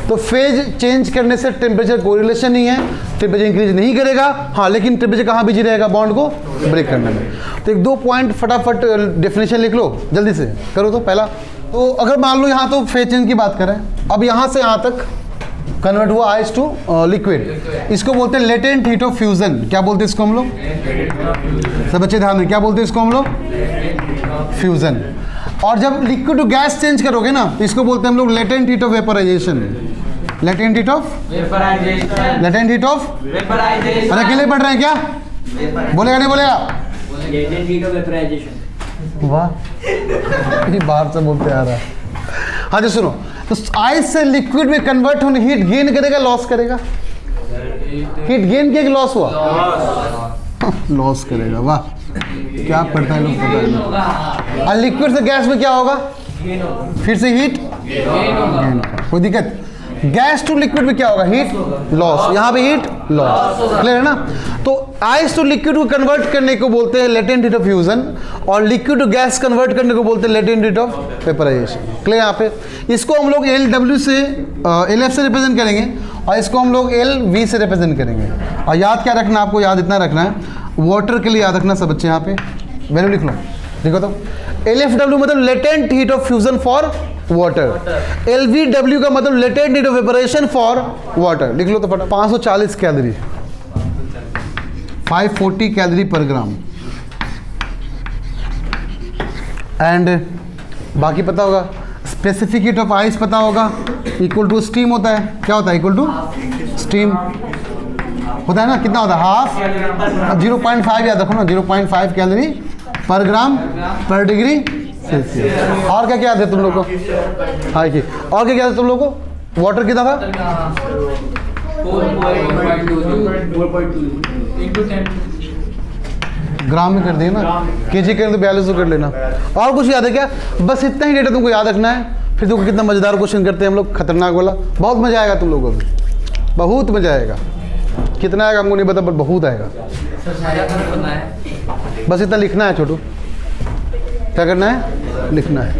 तो फेज चेंज करने से टेम्परेचर कोरिलेशन नहीं है, टेम्परेचर इंक्रीज नहीं करेगा, हाँ, लेकिन टेम्परेचर कहाँ बिजी रहेगा, बॉन्ड को ब्रेक करने में। तो एक दो पॉइंट फटाफट डेफिनेशन लिख लो, जल्दी से करो। तो पहला, तो अगर मान लो यहाँ तो फेज चेंज की बात करें, अब यहाँ से यहाँ तक कन्वर्ट हुआ आइस टू लिक्विड, इसको बोलते हैं लेटेंट हीट ऑफ फ्यूजन। क्या बोलते हैं इसको हम लोग? सब बच्चे ध्यान में, क्या बोलते हैं इसको हम लोग? फ्यूजन। और जब लिक्विड टू गैस चेंज करोगे ना, तो इसको बोलते हैं हम लोग latent heat of vaporization. Latent heat of vaporization. Latent heat of vaporization. अरे अकेले पढ़ रहे हैं क्या? बोलेगा नहीं बोलेगा? Latent heat of vaporization. वाह, ये बाहर से बोलते आ रहा है। हाँ जी सुनो, तो आइस से लिक्विड में कन्वर्ट होने हीट गेन करेगा, लॉस करेगा? हीट गेन किया कि लॉस हुआ? लॉस करेगा। वाह, क्या पढ़ता है लोग, पता है। और लिक्विड से गैस में क्या होगा? फिर से हीट गेन। कोई दिक्कत? गैस टू लिक्विड में क्या होगा? Heat loss. यहाँ पे हीट लॉस। क्लियर है ना? तो आइस टू लिक्विड को कन्वर्ट करने को बोलते हैं लेटेंट हीट ऑफ फ्यूजन, और लिक्विड टू गैस कन्वर्ट करने को बोलते हैं latent heat of vaporisation. Clear? यहाँ पे इसको हम लोग LW से LF से रिप्रेजेंट करेंगे, और इसको हम लोग LV से रिप्रेजेंट करेंगे। और याद क्या रखना, आपको याद इतना रखना है, वाटर के लिए याद रखना सब बच्चे, यहाँ पे वैल्यू लिख लो। देखो तो LFW मतलब latent heat of fusion for water, LVW का मतलब latent heat of वेपरेशन for water. लिख लो तो फटाफट। 540 कैलोरी, 540 कैलोरी पर ग्राम। एंड बाकी पता होगा, स्पेसिफिक हीट ऑफ आइस पता होगा, इक्वल टू स्टीम होता है। क्या होता है? इक्वल टू स्टीम होता है ना। कितना होता है? हाफ। 0.5 याद रखो ना, 0.5 कैलोरी पर ग्राम पर डिग्री सेल्सियस। और क्या क्या याद है तुम लोग को? हाँ जी, और क्या याद है तुम लोग को? वाटर कितना था? 4.2 ग्राम में कर दिए ना, केजी करें तो 4200 कर लेना। और कुछ याद है क्या? बस इतना ही डेटा तुमको याद रखना है। फिर तुमको कितना मज़ेदार क्वेश्चन करते हैं हम लोग, खतरनाक वाला। बहुत मज़ा आएगा तुम लोगों को भी, बहुत मज़ा आएगा। कितना आएगा हमको नहीं पता, पर बहुत आएगा। बस इतना लिखना है छोटू। क्या करना है? लिखना है।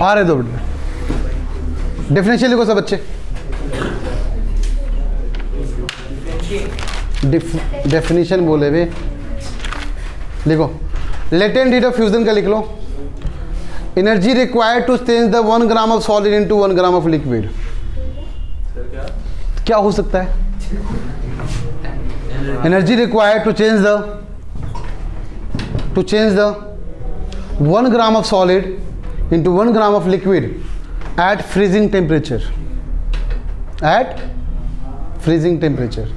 आ रहे दो मिनट, डेफिनेशन लिखो सब बच्चे। डेफिनेशन बोले वे, लिखो। लेटेंट हीट ऑफ फ्यूजन का लिख लो। Energy required to change the 1 gram of solid into 1 gram of liquid. क्या हो सकता है? Energy required to change the 1 gram of solid into 1 gram of liquid at freezing temperature. At freezing temperature.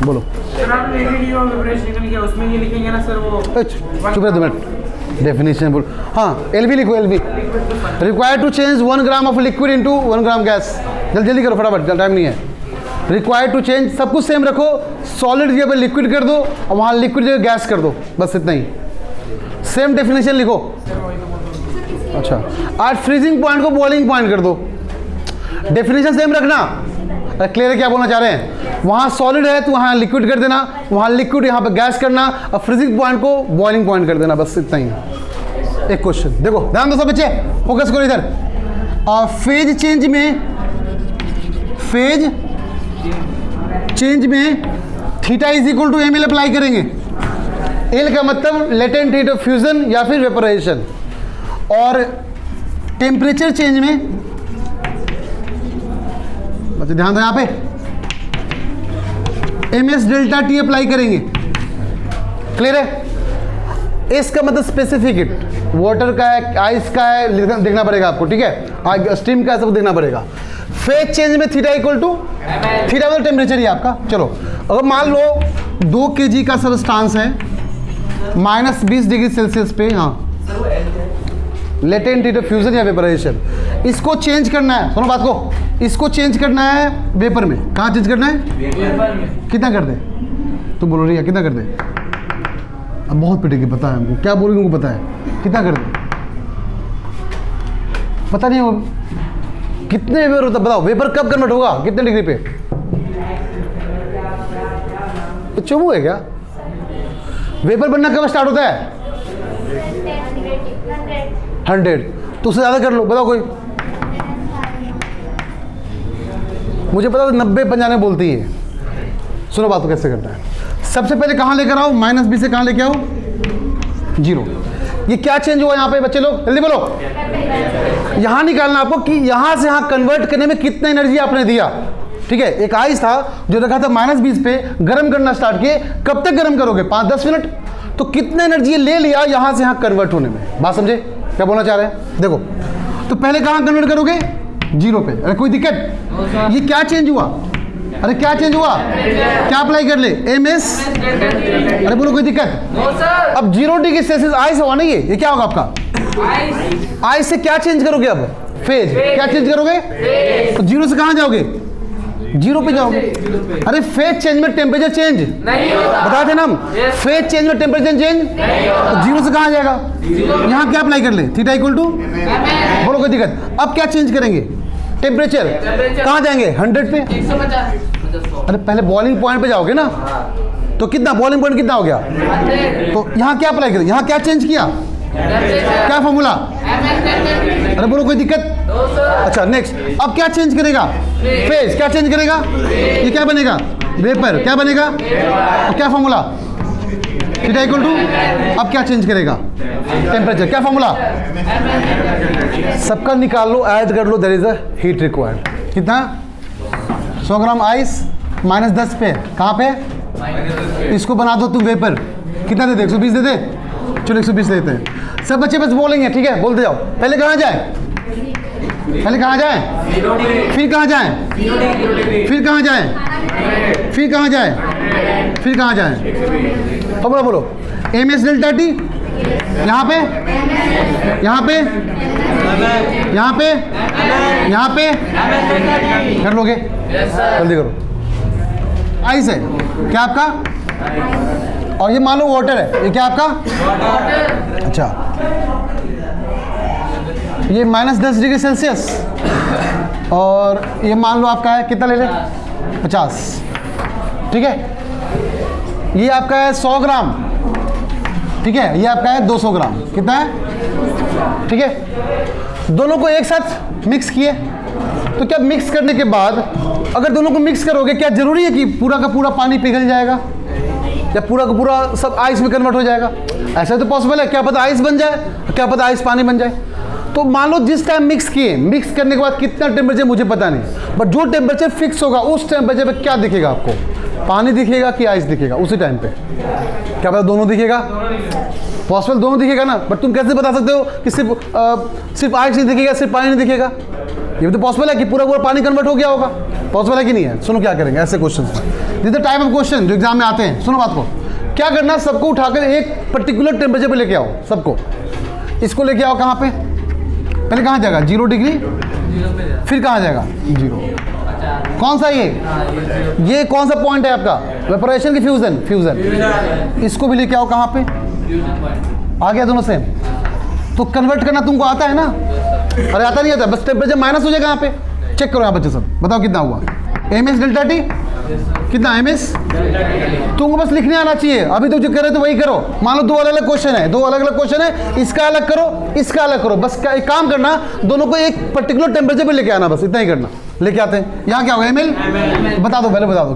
बोलो। Sir आपने LVD और vaporisation लिखा, उसमें ये लिखेंगे ना सर वो? चुप रह 2 मिनट। डेफिनेशन बोल। हाँ, LV लिखो। LV required to change 1 gram of liquid into 1 gram gas. जल्दी जल्दी करो फटाफट, टाइम नहीं है। रिक्वायर्ड टू चेंज, सब कुछ सेम रखो। सॉलिड जगह पे लिक्विड कर दो, और वहाँ लिक्विड जगह गैस कर दो, बस इतना ही। सेम डेफिनेशन लिखो। अच्छा, आज फ्रीजिंग पॉइंट को बॉइलिंग पॉइंट कर दो। डेफिनेशन सेम रखना। क्लियर है क्या बोलना चाह रहे हैं? वहाँ सॉलिड है तो वहाँ लिक्विड कर देना, वहाँ लिक्विड यहाँ पे गैस करना, और फ्रीजिंग पॉइंट को बॉइलिंग पॉइंट कर देना, बस इतना ही। एक क्वेश्चन देखो, ध्यान दो सब बच्चे, फोकस करो इधर। फेज चेंज में theta is equal to ml apply करेंगे। एल का मतलब लेटेंट हीट ऑफ फ्यूजन या फिर वेपराइजेशन, और टेम्परेचर चेंज में बच्चे ध्यान दो यहाँ पे ms डेल्टा टी अप्लाई करेंगे। क्लियर है? एस का मतलब स्पेसिफिक हीट, वाटर का है, आइस का है, देखना पड़ेगा आपको, ठीक है, स्टीम का है, सब देखना पड़ेगा। फेज चेंज में थीटा इक्वल टू थीटा मतलब टेम्परेचर ही आपका। चलो अगर मान लो 2 kg का सबस्टांस है -20 डिग्री सेल्सियस पे, हाँ लेटेंट हीट ऑफ फ्यूजन या वेपराइजेशन, इसको चेंज करना है, सुनो बात को, इसको चेंज करना है वेपर में। कहाँ चेंज करना है? वेपर में। कितना कर दे? तुम बोलो रही है कितना कर दे? अब बहुत पिटेगी, पता है हमको, क्या बोलोगे उनको पता है, कितना कर दे? पता नहीं हो कितने वेपर होता, बताओ वेपर कब कन्वर्ट होगा, कितने डिग्री पे? तो चुमू है क्या? वेपर बनना कब स्टार्ट होता है? 100। तो उससे ज़्यादा कर लो, बताओ कोई। मुझे पता 90-95 बोलती है। सुनो बात को कैसे करना है। सबसे पहले कहाँ लेकर आओ? -20 से कहाँ लेके आओ? 0। ये क्या चेंज हुआ यहाँ पे बच्चे लोग, जल्दी बोलो। यहाँ निकालना आपको कि यहाँ से यहाँ कन्वर्ट करने में कितना एनर्जी आपने दिया, ठीक है। एक आइस था जो रखा था -20 पे, गर्म करना स्टार्ट किए, कब तक गर्म करोगे? 5-10 मिनट। तो कितना एनर्जी ले लिया यहाँ से यहाँ कन्वर्ट होने में, बात समझे क्या बोलना चाह रहे हैं? देखो तो पहले कहाँ कन्वर्ट करोगे? 0 पे। अरे कोई दिक्कत? ये क्या चेंज हुआ? अरे क्या चेंज हुआ? क्या अप्लाई कर ले? MS। अरे बोलो कोई दिक्कत? अब 0 डिग्री सेल्सियस आइस हुआ ना, ये क्या होगा आपका? आइस से क्या चेंज करोगे अब? फेज। क्या चेंज करोगे? तो 0 से कहाँ जाओगे? 0 पे जाओगे। अरे फेज चेंज में टेम्परेचर चेंज नहीं होता, बताते ना हम। फेज चेंज में टेम्परेचर चेंज तो 0 से कहाँ जाएगा? यहाँ क्या अप्लाई कर ले? थीटा इक्वल टू, बोलो कोई दिक्कत? अब क्या चेंज करेंगे? टेम्परेचर कहाँ जाएंगे? 100 पे। 150। अरे पहले बॉइलिंग पॉइंट पे जाओगे ना, तो कितना बॉइलिंग पॉइंट कितना हो गया? तो यहाँ क्या अप्लाई करें? यहाँ क्या चेंज किया? क्या फॉर्मूला? अरे बोलो कोई दिक्कत? अच्छा नेक्स्ट, अब क्या चेंज करेगा? फेज। क्या चेंज करेगा? ये क्या बनेगा? वेपर। क्या बनेगा? और क्या फॉर्मूला? थीटा इक्वल टू, अब क्या चेंज करेगा? टेम्परेचर। क्या फॉर्मूला? सबका निकाल लो, ऐड कर लो, there is a heat required. कितना? 100 ग्राम आइस -10 पे, कहाँ पे? इसको बना दो तुम वेपर। कितना दे दे? 120 दे दे? चलो 120 देते हैं। सब बच्चे बस बोलेंगे, ठीक है, बोलते जाओ। पहले कहाँ जाए? पहले कहाँ जाए? फिर कहाँ जाए? फिर कहाँ जाए? फिर कहाँ जाए? फिर कहाँ जाए? फॉर्मूला बोलो। MS delta T। यहाँ पे, यहाँ पे, यहाँ पे, यहाँ पे कर लोगे? जल्दी करो। आइस है क्या आपका? और ये मान लो वाटर है, ये क्या आपका? अच्छा, ये -10 डिग्री सेल्सियस, और ये मान लो आपका है कितना ले ले? 50, ठीक है। ये आपका है 100 ग्राम, ठीक है। ये आपका है 200 ग्राम, कितना है? ठीक है। दोनों को एक साथ मिक्स किए, तो क्या मिक्स करने के बाद अगर दोनों को मिक्स करोगे, क्या जरूरी है कि पूरा का पूरा पानी पिघल जाएगा या पूरा का पूरा सब आइस में कन्वर्ट हो जाएगा? ऐसा तो पॉसिबल है, क्या पता आइस बन जाए, क्या पता आइस पानी बन जाए। तो मान लो जिस टाइम मिक्स किए, मिक्स करने के बाद कितना टेम्परेचर मुझे पता नहीं, बट जो टेम्परेचर फिक्स होगा उस टेम्परेचर पे क्या दिखेगा आपको? पानी दिखेगा कि आइस दिखेगा उसी टाइम पे? क्या पता दोनों दिखेगा? पॉसिबल दोनों दिखेगा ना, बट तुम कैसे बता सकते हो कि सिर्फ आइस नहीं दिखेगा, सिर्फ पानी नहीं दिखेगा? ये भी तो पॉसिबल है कि पूरा पूरा पानी कन्वर्ट हो गया होगा। पॉसिबल है कि नहीं है? सुनो क्या करेंगे ऐसे क्वेश्चन में। This the type of question जो एग्जाम में आते हैं। सुनो बात को, क्या करना, सबको उठाकर एक पर्टिकुलर टेम्परेचर पे लेके आओ, सबको। इसको लेके आओ कहाँ पे? पहले कहाँ जाएगा? 0 डिग्री, फिर कहाँ जाएगा? 0। कौन सा ये कौन सा पॉइंट है आपका? वेपोराइजेशन की फ्यूजन? फ्यूजन। इसको भी लेके आओ कहाँ पे? आ गया दोनों सेम। तो कन्वर्ट करना तुमको आता है ना? अरे आता नहीं आता, बस टेम्परेचर माइनस हो जाएगा यहाँ पे। चेक करो यहाँ बच्चे सब, बताओ कितना हुआ? MS डेल्टा T कितना? MS तुमको बस लिखने आना चाहिए। अभी तो जो कर रहे थे वही करो। मान लो 2 अलग अलग क्वेश्चन है, 2 अलग अलग क्वेश्चन है, इसका अलग करो, इसका अलग करो। बस एक काम करना, दोनों को एक पर्टिकुलर टेम्परेचर पे लेके आना, बस इतना ही करना। लेके आते हैं। यहाँ क्या होगा? ML बता दो, पहले बता दो।